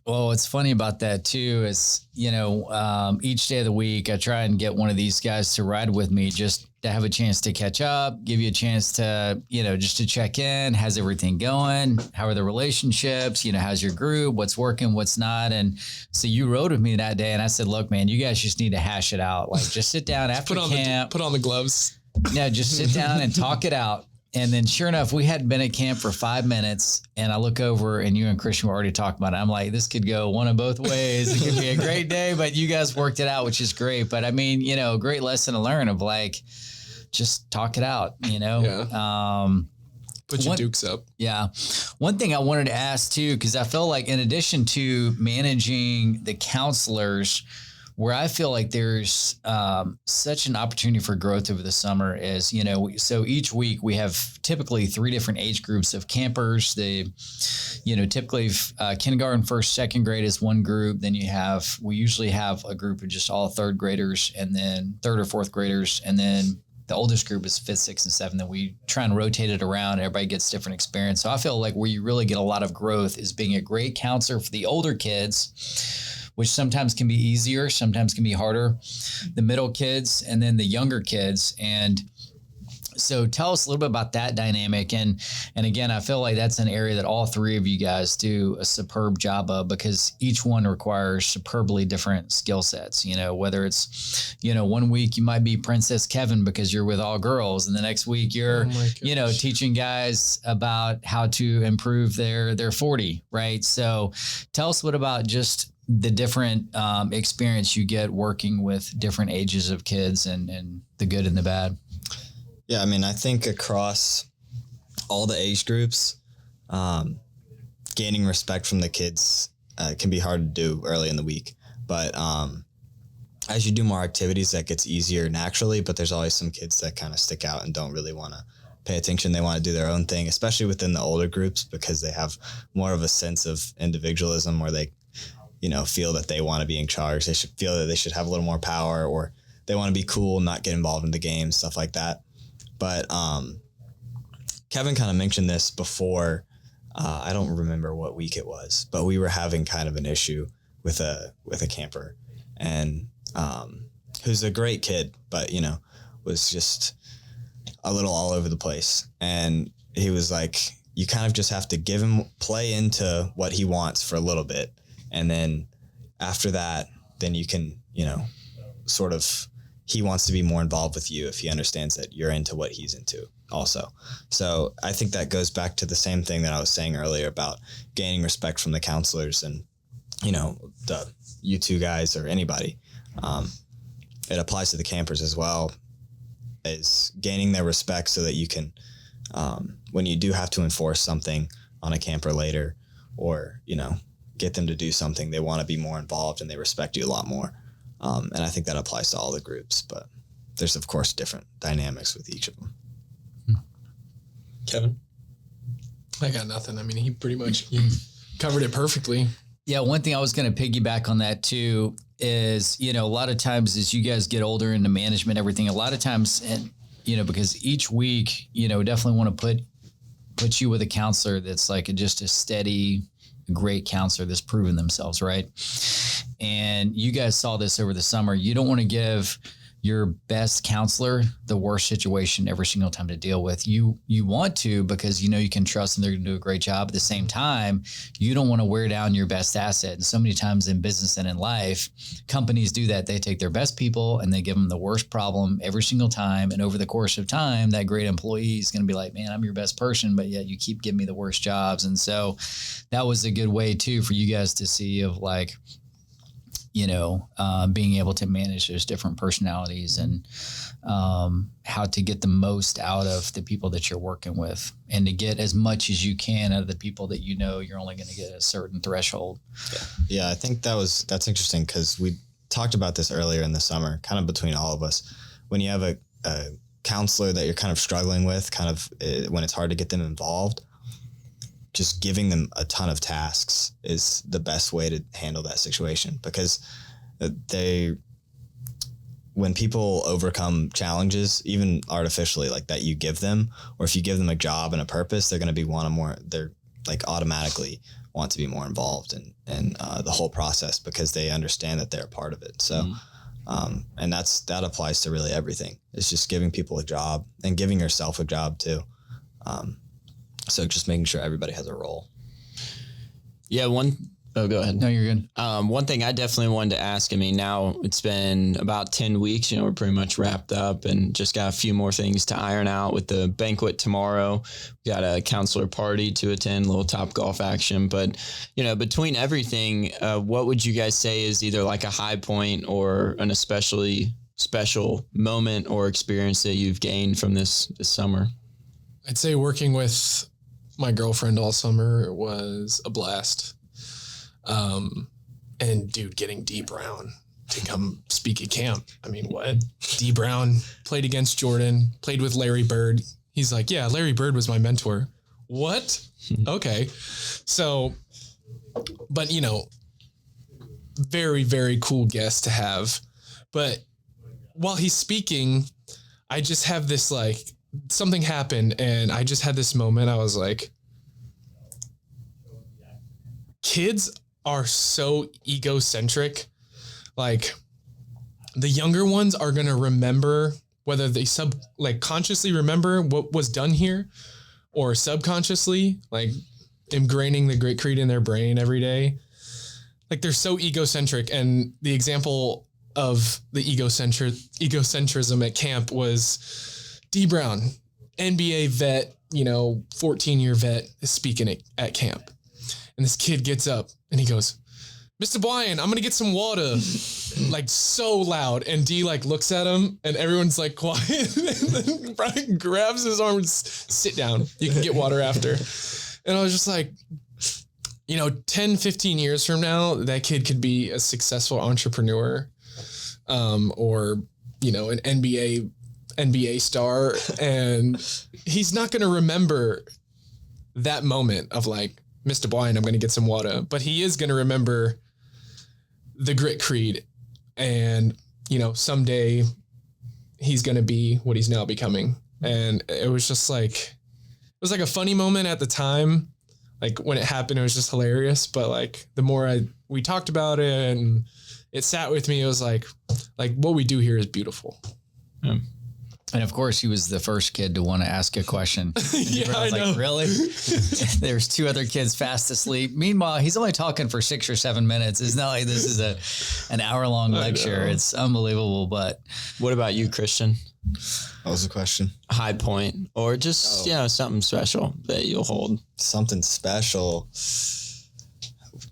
Well, what's funny about that too is, each day of the week, I try and get one of these guys to ride with me just to have a chance to catch up, give you a chance to, just to check in. How's everything going? How are the relationships? How's your group? What's working? What's not? And so you rode with me that day and I said, look, man, you guys just need to hash it out. Like, just sit down after camp. Put on the gloves. Yeah, just sit down and talk it out. And then sure enough, we hadn't been at camp for 5 minutes and I look over and you and Christian were already talking about it. I'm like, this could go one of both ways. It could be a great day, but you guys worked it out, which is great. But I mean, great lesson to learn of like, just talk it out, Yeah. Put your dukes up. Yeah. One thing I wanted to ask too, because I feel like in addition to managing the counselors, where I feel like there's such an opportunity for growth over the summer is, so each week we have typically 3 different age groups of campers. Typically kindergarten, first, second grade is one group. Then we usually have a group of just all 3rd graders and then 3rd or 4th graders. And then the oldest group is 5th, 6th, and 7th. Then we try and rotate it around. Everybody gets different experience. So I feel like where you really get a lot of growth is being a great counselor for the older kids, which sometimes can be easier, sometimes can be harder, the middle kids, and then the younger kids. And so tell us a little bit about that dynamic. And again, I feel like that's an area that all 3 of you guys do a superb job of, because each one requires superbly different skill sets, whether it's, one week you might be Princess Kevin because you're with all girls. And the next week you're, teaching guys about how to improve their 40, right? So tell us what about just the different experience you get working with different ages of kids and the good and the bad. Yeah, I mean, I think across all the age groups, gaining respect from the kids can be hard to do early in the week. But as you do more activities, that gets easier naturally. But there's always some kids that kind of stick out and don't really want to pay attention. They want to do their own thing, especially within the older groups, because they have more of a sense of individualism where they feel that they want to be in charge. They should feel that they should have a little more power, or they want to be cool, not get involved in the game, stuff like that. But Kevin kind of mentioned this before. I don't remember what week it was, but we were having kind of an issue with a camper, and who's a great kid, but was just a little all over the place. And he was like, you kind of just have to give him play into what he wants for a little bit. And then after that, then you can, sort of, he wants to be more involved with you if he understands that you're into what he's into also. So I think that goes back to the same thing that I was saying earlier about gaining respect from the counselors and, the you 2 guys or anybody. It applies to the campers as well, is gaining their respect so that you can, when you do have to enforce something on a camper later, or, get them to do something, they want to be more involved and they respect you a lot more. And I think that applies to all the groups, but there's of course different dynamics with each of them. Kevin? I got nothing. I mean, he pretty much covered it perfectly. Yeah. One thing I was going to piggyback on that too is, a lot of times as you guys get older into management, everything, a lot of times, and, because each week, definitely want to put you with a counselor that's like just a steady, great counselor that's proven themselves, right? And you guys saw this over the summer. You don't want to give your best counselor the worst situation every single time to deal with. You want to, because you can trust them, they're going to do a great job. At the same time, you don't want to wear down your best asset. And so many times in business and in life, companies do that. They take their best people and they give them the worst problem every single time. And over the course of time, that great employee is going to be like, man, I'm your best person, but yet you keep giving me the worst jobs. And so that was a good way too for you guys to see of like, being able to manage those different personalities and how to get the most out of the people that you're working with, and to get as much as you can out of the people that you're only going to get a certain threshold. Yeah, I think that's interesting, because we talked about this earlier in the summer, kind of between all of us. When you have a counselor that you're kind of struggling with, when it's hard to get them involved, just giving them a ton of tasks is the best way to handle that situation, because when people overcome challenges, even artificially like that you give them, or if you give them a job and a purpose, they're going to be they're like automatically want to be more involved in the whole process, because they understand that they're a part of it. So, and that applies to really everything. It's just giving people a job and giving yourself a job too. So just making sure everybody has a role. Yeah. Oh, go ahead. No, you're good. One thing I definitely wanted to ask, I mean, now it's been about 10 weeks, we're pretty much wrapped up and just got a few more things to iron out with the banquet tomorrow. We got a counselor party to attend, a little Topgolf action. But, between everything, what would you guys say is either like a high point or an especially special moment or experience that you've gained from this summer? I'd say working with my girlfriend all summer was a blast. And dude, getting D Brown to come speak at camp. I mean, what? D Brown played against Jordan, played with Larry Bird. He's like, yeah, Larry Bird was my mentor. What? Okay. So, but very, very cool guest to have. But while he's speaking, I just have this something happened and I just had this moment. I was like, kids are so egocentric. Like the younger ones are going to remember, whether they consciously remember what was done here or subconsciously, like ingraining the great creed in their brain every day. Like they're so egocentric. And the example of the egocentrism at camp was D Brown, NBA vet, 14-year vet is speaking at camp. And this kid gets up and he goes, Mr. Bryan, I'm going to get some water. Like so loud. And D looks at him and everyone's quiet. And then Bryan grabs his arm and sit down. You can get water after. And I was just like, 10, 15 years from now, that kid could be a successful entrepreneur, or, an NBA star. And he's not going to remember that moment of Mr. Bryan, I'm going to get some water, but he is going to remember the grit creed. And, someday he's going to be what he's now becoming. And it was just it was a funny moment at the time. When it happened, it was just hilarious. But the more we talked about it and it sat with me, it was like what we do here is beautiful. Yeah. And of course, he was the first kid to want to ask a question. Yeah, I know. Really? There's two other kids fast asleep. Meanwhile, he's only talking for 6 or 7 minutes. It's not like this is an hour-long lecture. It's unbelievable. But what about you, Christian? What was the question? High point or just, something special that you'll hold. Something special.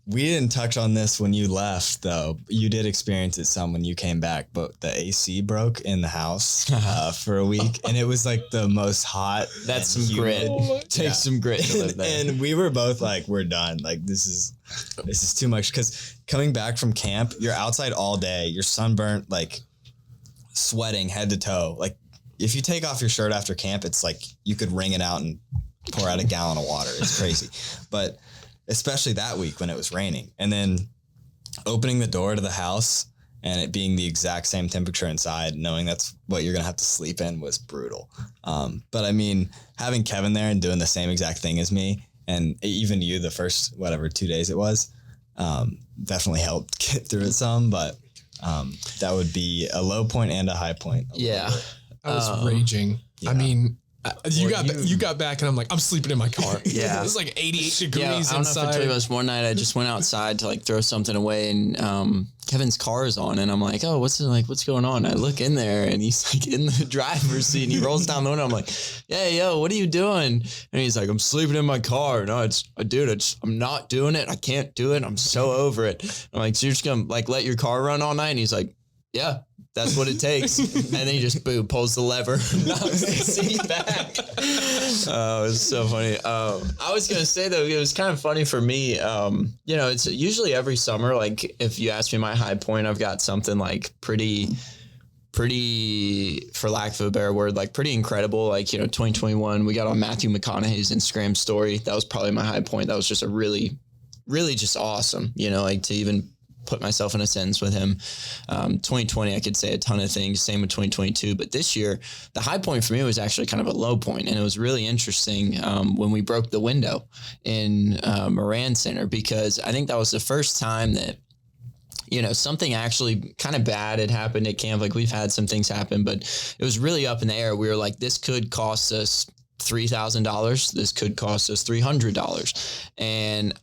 We didn't touch on this when you left, though. You did experience it some when you came back, but the AC broke in the house for a week, and it was the most hot. That's some grit. Takes some grit to live there. And we were both we're done. This is too much, because coming back from camp, you're outside all day, you're sunburnt, sweating head to toe. If you take off your shirt after camp, it's you could wring it out and pour out a gallon of water. It's crazy, but especially that week when it was raining, and then opening the door to the house and it being the exact same temperature inside, knowing that's what you're going to have to sleep in, was brutal. But I mean, having Kevin there and doing the same exact thing as me, and even you, the first, 2 days it was, definitely helped get through it some, but that would be a low point and a high point. Yeah. I was raging. Yeah. I mean, you got back and I'm I'm sleeping in my car. Yeah. It was 88 degrees I don't inside. know if I told you this, one night I just went outside to throw something away, and Kevin's car is on, and I'm like, oh, what's going on? I look in there and he's in the driver's seat and he rolls down the window. I'm like, yeah, yo, what are you doing? And he's like, I'm sleeping in my car. No, I'm not doing it. I can't do it. I'm so over it. I'm like, so you're just going to let your car run all night? And he's like, yeah. That's what it takes. And then he just pulls the lever, knocks the seat back. Oh, it's so funny. I was going to say, though, it was kind of funny for me. It's usually every summer, if you ask me my high point, I've got something pretty pretty, for lack of a better word, like pretty incredible. Like, 2021, we got on Matthew McConaughey's Instagram story. That was probably my high point. That was just a really, really just awesome, like to even put myself in a sentence with him. 2020, I could say a ton of things, same with 2022. But this year, the high point for me was actually kind of a low point. And it was really interesting when we broke the window in Moran Center, because I think that was the first time that, something actually kind of bad had happened at camp. Like, we've had some things happen, but it was really up in the air. We were like, this could cost us $3,000. This could cost us $300. And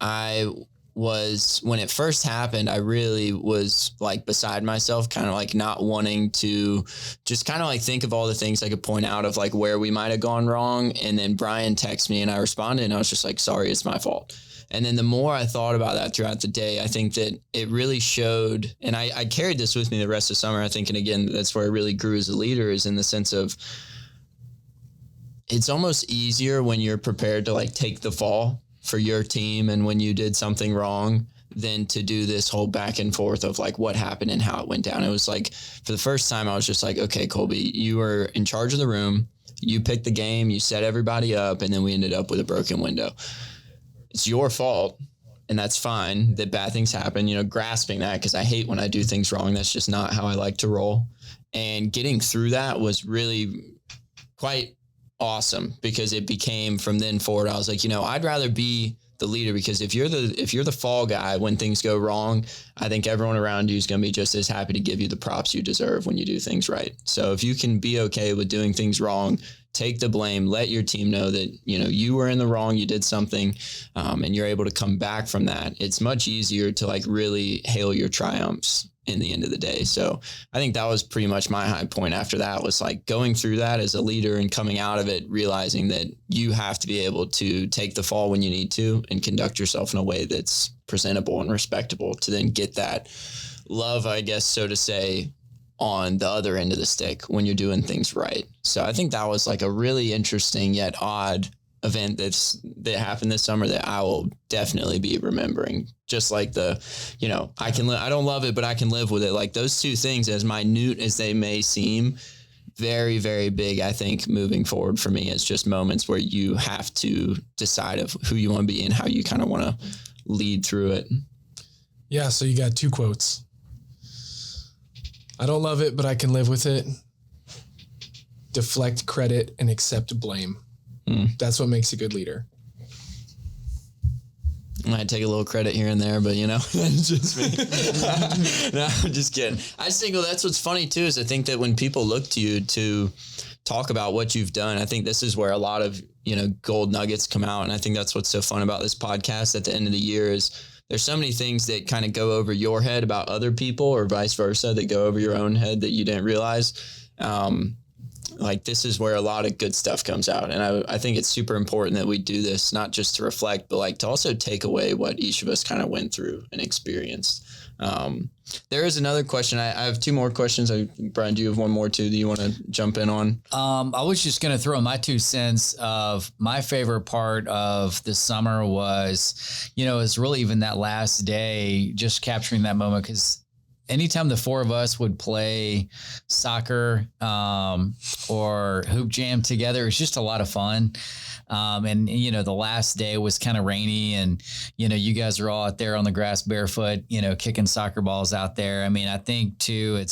when it first happened, I really was like beside myself, kind of like not wanting to just kind of like think of all the things I could point out of like where we might have gone wrong. And then Brian texted me and I responded and I was just like, sorry, it's my fault. And then the more I thought about that throughout the day, I think that it really showed, and I carried this with me the rest of summer, I think, and again, that's where I really grew as a leader, is in the sense of it's almost easier when you're prepared to like take the fall for your team and when you did something wrong than to do this whole back and forth of like what happened and how it went down. It was like, for the first time, I was just like, okay, Colby, you were in charge of the room. You picked the game, you set everybody up, and then we ended up with a broken window. It's your fault, and that's fine that bad things happen, grasping that, because I hate when I do things wrong. That's just not how I like to roll. And getting through that was really quite awesome, because it became, from then forward, I was like, I'd rather be the leader, because if you're the fall guy when things go wrong, I think everyone around you is going to be just as happy to give you the props you deserve when you do things right. So if you can be okay with doing things wrong, take the blame, let your team know that, you were in the wrong, you did something, and you're able to come back from that. It's much easier to like really hail your triumphs in the end of the day. So I think that was pretty much my high point after that, was like going through that as a leader and coming out of it, realizing that you have to be able to take the fall when you need to and conduct yourself in a way that's presentable and respectable to then get that love, I guess, so to say, on the other end of the stick when you're doing things right. So I think that was like a really interesting yet odd event that happened this summer that I will definitely be remembering. Just like I don't love it, but I can live with it. Like, those two things, as minute as they may seem, very, very big, I think, moving forward for me. It's just moments where you have to decide of who you want to be and how you kind of want to lead through it. Yeah. So you got two quotes. I don't love it, but I can live with it. Deflect credit and accept blame. That's what makes a good leader. I might take a little credit here and there, but it's just me. No, I'm just kidding. I just think, that's what's funny too, is I think that when people look to you to talk about what you've done, I think this is where a lot of, gold nuggets come out. And I think that's what's so fun about this podcast at the end of the year, is there's so many things that kind of go over your head about other people, or vice versa, that go over your own head that you didn't realize. Like, this is where a lot of good stuff comes out. And I think it's super important that we do this, not just to reflect, but like to also take away what each of us kind of went through and experienced. There is another question. I have two more questions. Brian, do you have one more too that you want to jump in on? I was just going to throw my 2 cents of my favorite part of the summer was, it's really even that last day, just capturing that moment, because anytime the four of us would play soccer or hoop jam together, it's just a lot of fun. And the last day was kind of rainy, and, you guys are all out there on the grass barefoot, kicking soccer balls out there. I mean, I think too,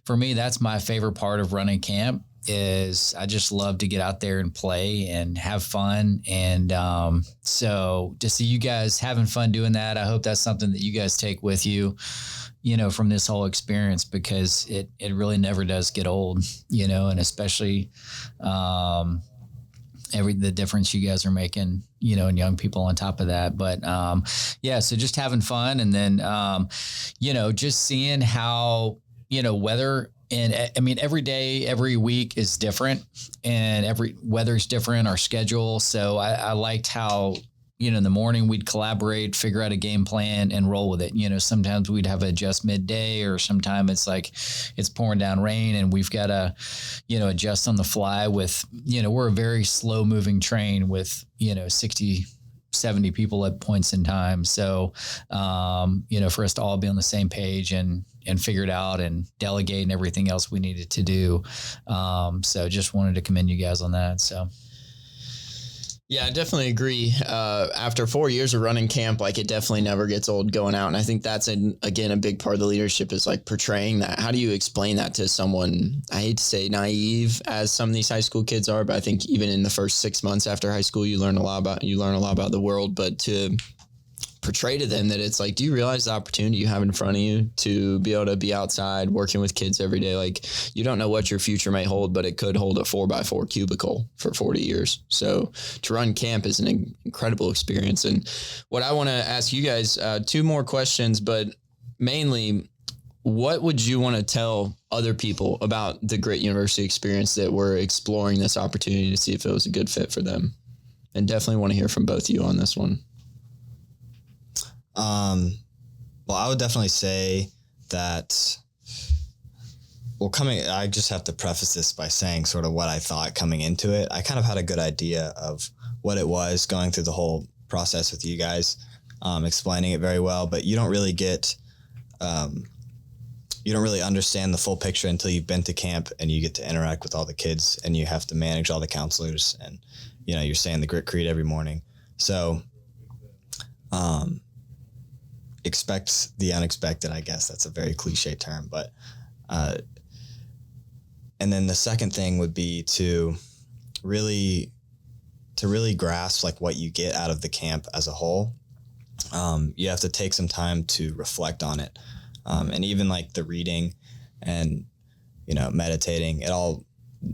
for me, that's my favorite part of running camp, is I just love to get out there and play and have fun. And so to see you guys having fun doing that, I hope that's something that you guys take with you, from this whole experience, because it really never does get old, and especially the difference you guys are making, and young people on top of that. But so just having fun, and then, just seeing how, weather, and I mean, every day, every week is different, and every weather's different, our schedule. So I liked how, in the morning we'd collaborate, figure out a game plan and roll with it. Sometimes we'd have adjust midday, or sometimes it's like it's pouring down rain and we've got to, adjust on the fly with, we're a very slow moving train with, 60, 70 people at points in time. So, for us to all be on the same page and, and figure it out and delegate and everything else we needed to do. So just wanted to commend you guys on that. So. Yeah, I definitely agree. After 4 years of running camp, like it definitely never gets old going out. And I think that's, again, a big part of the leadership is like portraying that. How do you explain that to someone, I hate to say naive as some of these high school kids are, but I think even in the first 6 months after high school, you learn a lot about the world, but to portray to them that it's like, do you realize the opportunity you have in front of you to be able to be outside working with kids every day? Like you don't know what your future may hold, but it could hold a 4x4 cubicle for 40 years. So to run camp is an incredible experience. And what I want to ask you guys, 2 more questions, but mainly what would you want to tell other people about the Grit University experience that were exploring this opportunity to see if it was a good fit for them? And definitely want to hear from both of you on this one. Well, I would definitely say that, I just have to preface this by saying sort of what I thought coming into it. I kind of had a good idea of what it was going through the whole process with you guys, explaining it very well, but you don't really understand the full picture until you've been to camp and you get to interact with all the kids and you have to manage all the counselors and, you're saying the Grit Creed every morning. So, expect the unexpected, I guess. That's a very cliche term, but, and then the second thing would be to really grasp like what you get out of the camp as a whole. You have to take some time to reflect on it. And even like the reading and, meditating,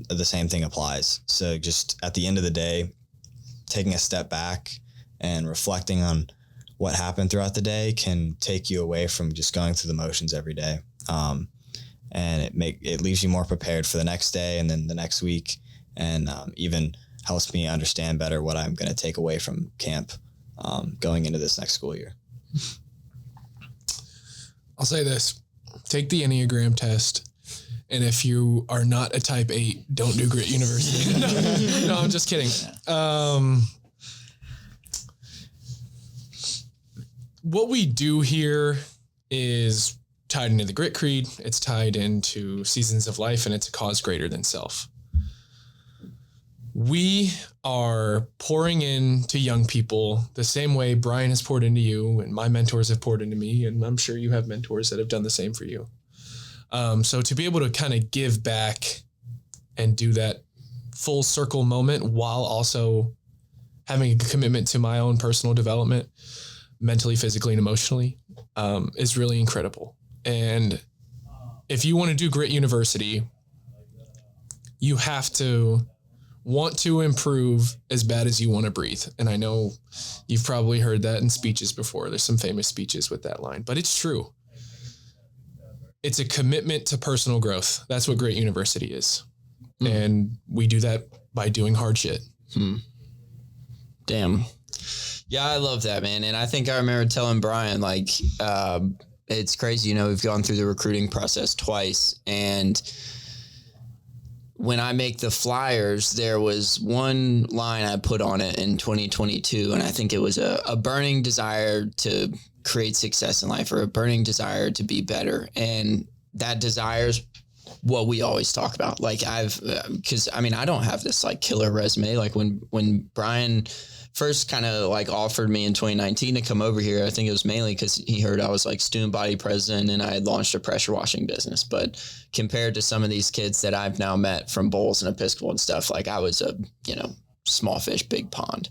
the same thing applies. So just at the end of the day, taking a step back and reflecting on what happened throughout the day can take you away from just going through the motions every day. And it leaves you more prepared for the next day and then the next week. And even helps me understand better what I'm going to take away from camp going into this next school year. I'll say this, take the Enneagram test. And if you are not a type 8, don't do Grit University. No, I'm just kidding. What we do here is tied into the Grit Creed. It's tied into Seasons of Life, and it's a cause greater than self. We are pouring into young people the same way Brian has poured into you and my mentors have poured into me. And I'm sure you have mentors that have done the same for you. So to be able to kind of give back and do that full circle moment while also having a commitment to my own personal development, mentally, physically, and emotionally, is really incredible. And if you want to do Grit University, you have to want to improve as bad as you want to breathe. And I know you've probably heard that in speeches before. There's some famous speeches with that line, but it's true. It's a commitment to personal growth. That's what Grit University is. And we do that by doing hard shit. Damn. Yeah, I love that, man. And I think I remember telling Brian, like, it's crazy, we've gone through the recruiting process twice. And when I make the flyers, there was one line I put on it in 2022. And I think it was a burning desire to create success in life, or a burning desire to be better. And that desire is what we always talk about. Like I don't have this like killer resume. Like when Brian first kind of like offered me in 2019 to come over here, I think it was mainly because he heard I was like student body president and I had launched a pressure washing business. But compared to some of these kids that I've now met from Bowles and Episcopal and stuff, like I was a, small fish, big pond.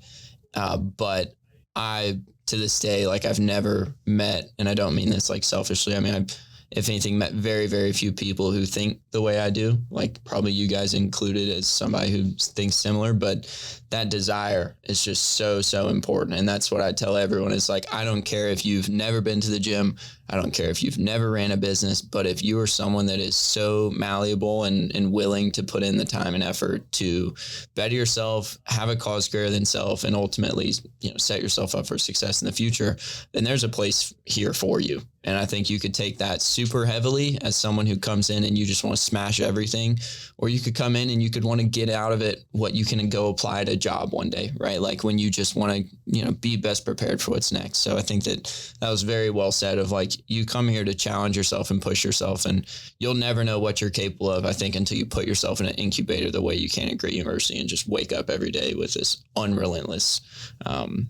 But to this day, like I've never met, and I don't mean this like selfishly. I mean, I've, if anything, met very, very few people who think the way I do, like probably you guys included as somebody who thinks similar, but that desire is just so, so important. And that's what I tell everyone is like, I don't care if you've never been to the gym. I don't care if you've never ran a business, but if you are someone that is so malleable and willing to put in the time and effort to better yourself, have a cause greater than self, and ultimately, set yourself up for success in the future, then there's a place here for you. And I think you could take that super heavily as someone who comes in and you just want to smash everything, or you could come in and you could want to get out of it what you can go apply to a job one day, right? Like when you just want to, you know, be best prepared for what's next. So I think that was very well said of like, you come here to challenge yourself and push yourself, and you'll never know what you're capable of, I think, until you put yourself in an incubator the way you can at Grit University and just wake up every day with this unrelentless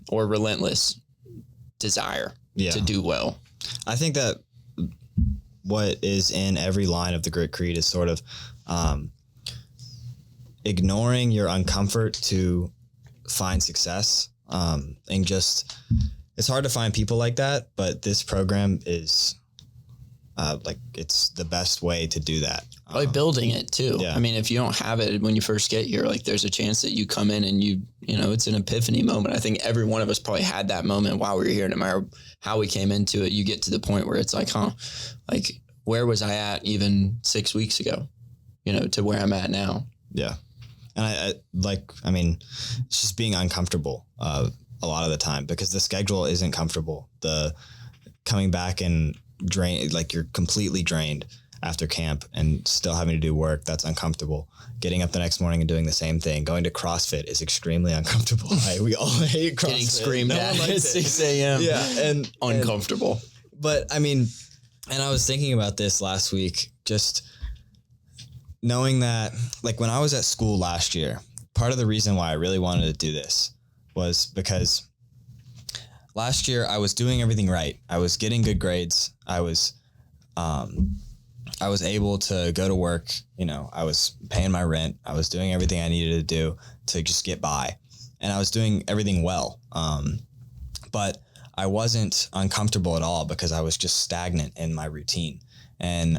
or relentless desire to do well. I think that what is in every line of the Grit Creed is sort of ignoring your uncomfort to find success. And just, it's hard to find people like that, but this program is it's the best way to do that. By building it too. Yeah. I mean, if you don't have it when you first get here, like there's a chance that you come in and you know, it's an epiphany moment. I think every one of us probably had that moment while we were here, no matter how we came into it. You get to the point where it's like, like where was I at even 6 weeks ago, you know, to where I'm at now. Yeah. And I mean, it's just being uncomfortable a lot of the time because the schedule isn't comfortable. The coming back and like you're completely drained after camp and still having to do work, that's uncomfortable. Getting up the next morning and doing the same thing. Going to CrossFit is extremely uncomfortable. We all hate CrossFit. Getting screamed at 6 a.m. Yeah, and uncomfortable. But I mean, and I was thinking about this last week, just knowing that, like when I was at school last year, part of the reason why I really wanted to do this was because last year I was doing everything right. I was getting good grades. I was able to go to work. You know, I was paying my rent. I was doing everything I needed to do to just get by, and I was doing everything well. But I wasn't uncomfortable at all because I was just stagnant in my routine. And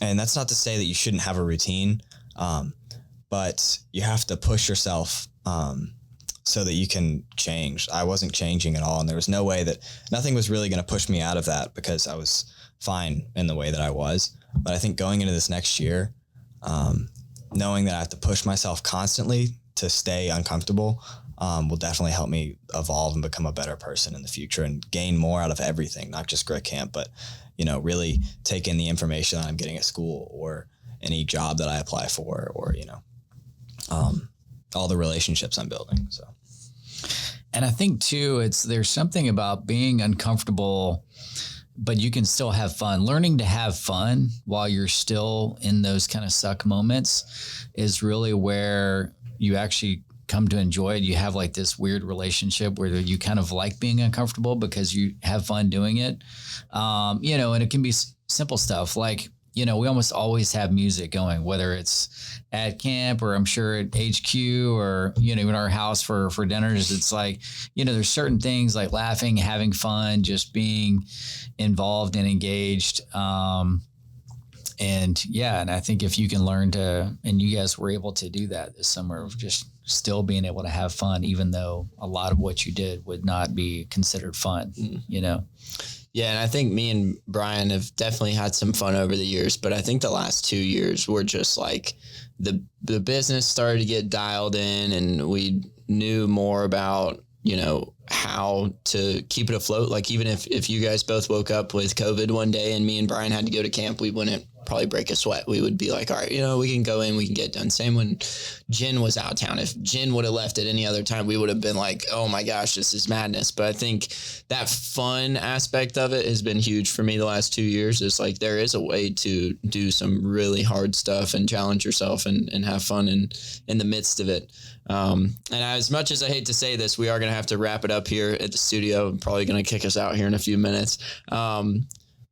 that's not to say that you shouldn't have a routine, but you have to push yourself so that you can change. I wasn't changing at all, and there was no way that nothing was really going to push me out of that because I was fine in the way that I was. But I think going into this next year, knowing that I have to push myself constantly to stay uncomfortable will definitely help me evolve and become a better person in the future and gain more out of everything, not just Grit Camp, but, you know, really take in the information that I'm getting at school or any job that I apply for, or, you know, all the relationships I'm building. So. And I think too, there's something about being uncomfortable, but you can still have fun. Learning to have fun while you're still in those kind of suck moments is really where you actually come to enjoy it. You have like this weird relationship where you kind of like being uncomfortable because you have fun doing it. You know, and it can be simple stuff like, you know, we almost always have music going, whether it's at camp or I'm sure at HQ or, you know, in our house for dinners. It's like, you know, there's certain things like laughing, having fun, just being involved and engaged. And yeah, and I think if you can learn to, and you guys were able to do that this summer, of just still being able to have fun, even though a lot of what you did would not be considered fun, you know? Yeah, and I think me and Brian have definitely had some fun over the years, but I think the last 2 years were just like the business started to get dialed in, and we knew more about, you know, how to keep it afloat. Like even if you guys both woke up with COVID one day and me and Brian had to go to camp, we wouldn't probably break a sweat. We would be like, all right, you know, we can go in, we can get done. Same when Jen was out of town. If Jen would have left at any other time, we would have been like, oh my gosh, this is madness. But I think that fun aspect of it has been huge for me the last 2 years. It's like there is a way to do some really hard stuff and challenge yourself and have fun in the midst of it. And as much as I hate to say this, we are going to have to wrap it up here at the studio. I'm probably going to kick us out here in a few minutes.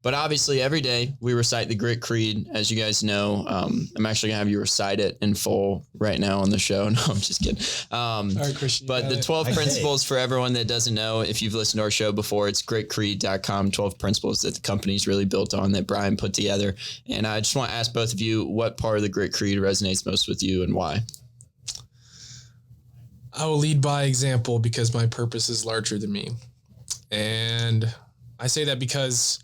But obviously every day we recite the Grit Creed, as you guys know. I'm actually gonna have you recite it in full right now on the show. No, I'm just kidding. All right, Christian. But the 12 principles for everyone that doesn't know, if you've listened to our show before, it's gritcreed.com, 12 principles that the company's really built on that Brian put together. And I just want to ask both of you, what part of the Grit Creed resonates most with you and why? I will lead by example because my purpose is larger than me. And I say that because,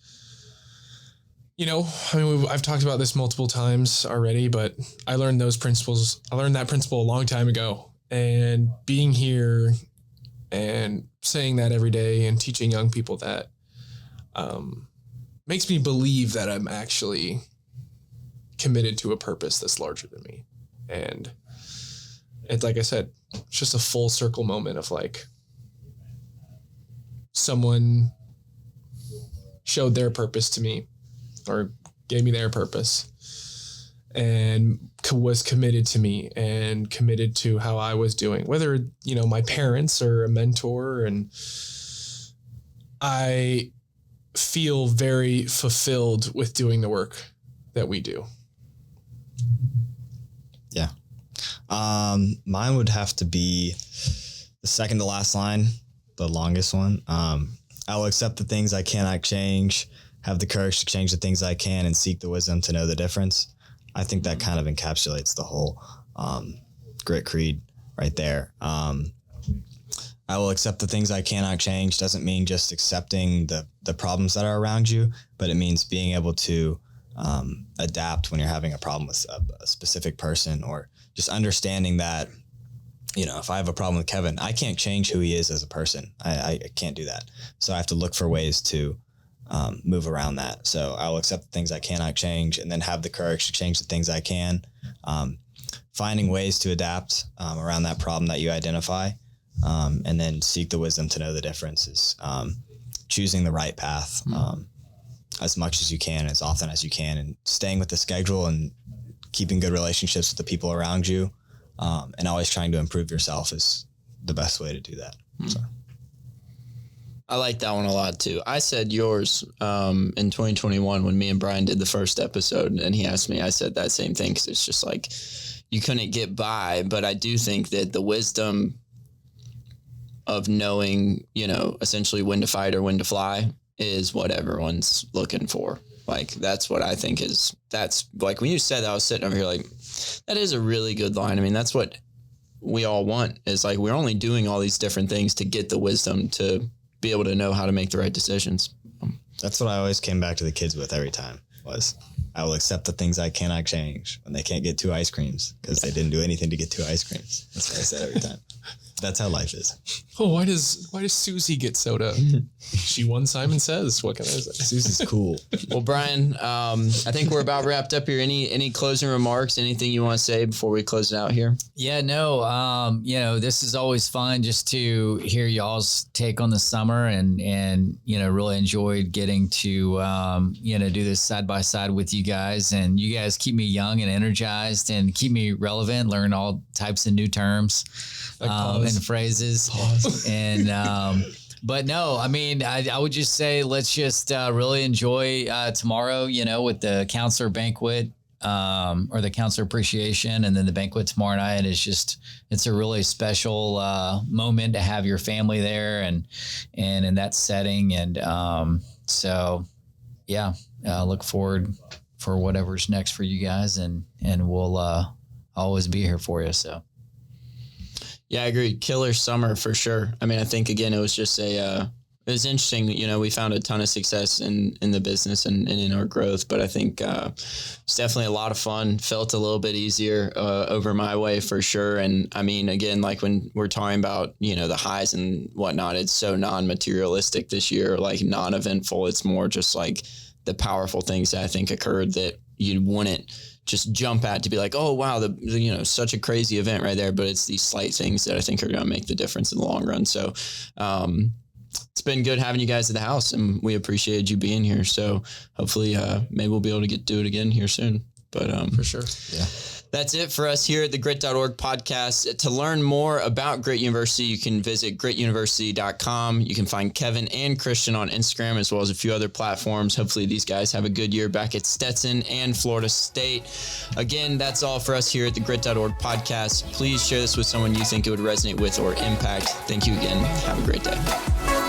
you know, I mean, I've talked about this multiple times already, but I learned that principle a long time ago. And being here and saying that every day and teaching young people that makes me believe that I'm actually committed to a purpose that's larger than me. And it's like I said, it's just a full circle moment of like someone showed their purpose to me or gave me their purpose and was committed to me and committed to how I was doing, whether, you know, my parents or a mentor. And I feel very fulfilled with doing the work that we do. Yeah. Mine would have to be the second to last line, the longest one. I will accept the things I cannot change, have the courage to change the things I can, and seek the wisdom to know the difference. I think that kind of encapsulates the whole grit creed right there. I will accept the things I cannot change doesn't mean just accepting the problems that are around you, but it means being able to adapt when you're having a problem with a specific person, or just understanding that, you know, if I have a problem with Kevin, I can't change who he is as a person. I can't do that. So I have to look for ways to move around that. So I will accept the things I cannot change, and then have the courage to change the things I can. Finding ways to adapt around that problem that you identify, and then seek the wisdom to know the differences. Choosing the right path as much as you can, as often as you can, and staying with the schedule and keeping good relationships with the people around you, and always trying to improve yourself is the best way to do that. So. I like that one a lot too. I said yours in 2021 when me and Brian did the first episode, and he asked me, I said that same thing, because it's just like you couldn't get by. But I do think that the wisdom of knowing, you know, essentially when to fight or when to fly is what everyone's looking for. Like, that's what I think is, that's like when you said that, I was sitting over here like, that is a really good line. I mean, that's what we all want, is like, we're only doing all these different things to get the wisdom to be able to know how to make the right decisions. That's what I always came back to the kids with every time, was I will accept the things I cannot change when they can't get 2 ice creams because they didn't do anything to get 2 ice creams. That's what I said every time. That's how life is. Oh, why does Susie get soda? She won Simon Says. What can I say? Susie's cool. Well, Brian, I think we're about wrapped up here. Any closing remarks? Anything you want to say before we close it out here? Yeah, no. You know, this is always fun just to hear y'all's take on the summer, and you know, really enjoyed getting to you know, do this side by side with you guys. And you guys keep me young and energized, and keep me relevant. Learn all types of new terms and phrases. Pause. And but no, I mean, I would just say let's just really enjoy tomorrow, you know, with the counselor banquet or the counselor appreciation, and then the banquet tomorrow night. It's a really special moment to have your family there and in that setting. And so, yeah, look forward for whatever's next for you guys, and we'll always be here for you. So. Yeah, I agree. Killer summer for sure. I mean, I think, again, it was just it was interesting. You know, we found a ton of success in the business and in our growth, but I think it's definitely a lot of fun. Felt a little bit easier over my way for sure. And I mean, again, like when we're talking about, you know, the highs and whatnot, it's so non-materialistic this year, like non-eventful. It's more just like the powerful things that I think occurred that you wouldn't just jump at to be like, oh, wow, the you know, such a crazy event right there. But it's these slight things that I think are going to make the difference in the long run. So it's been good having you guys at the house, and we appreciated you being here. So hopefully maybe we'll be able to do it again here soon. But for sure. Yeah. That's it for us here at the Grit.org podcast. To learn more about Grit University, you can visit grituniversity.com. You can find Kevin and Christian on Instagram, as well as a few other platforms. Hopefully these guys have a good year back at Stetson and Florida State. Again, that's all for us here at the Grit.org podcast. Please share this with someone you think it would resonate with or impact. Thank you again. Have a great day.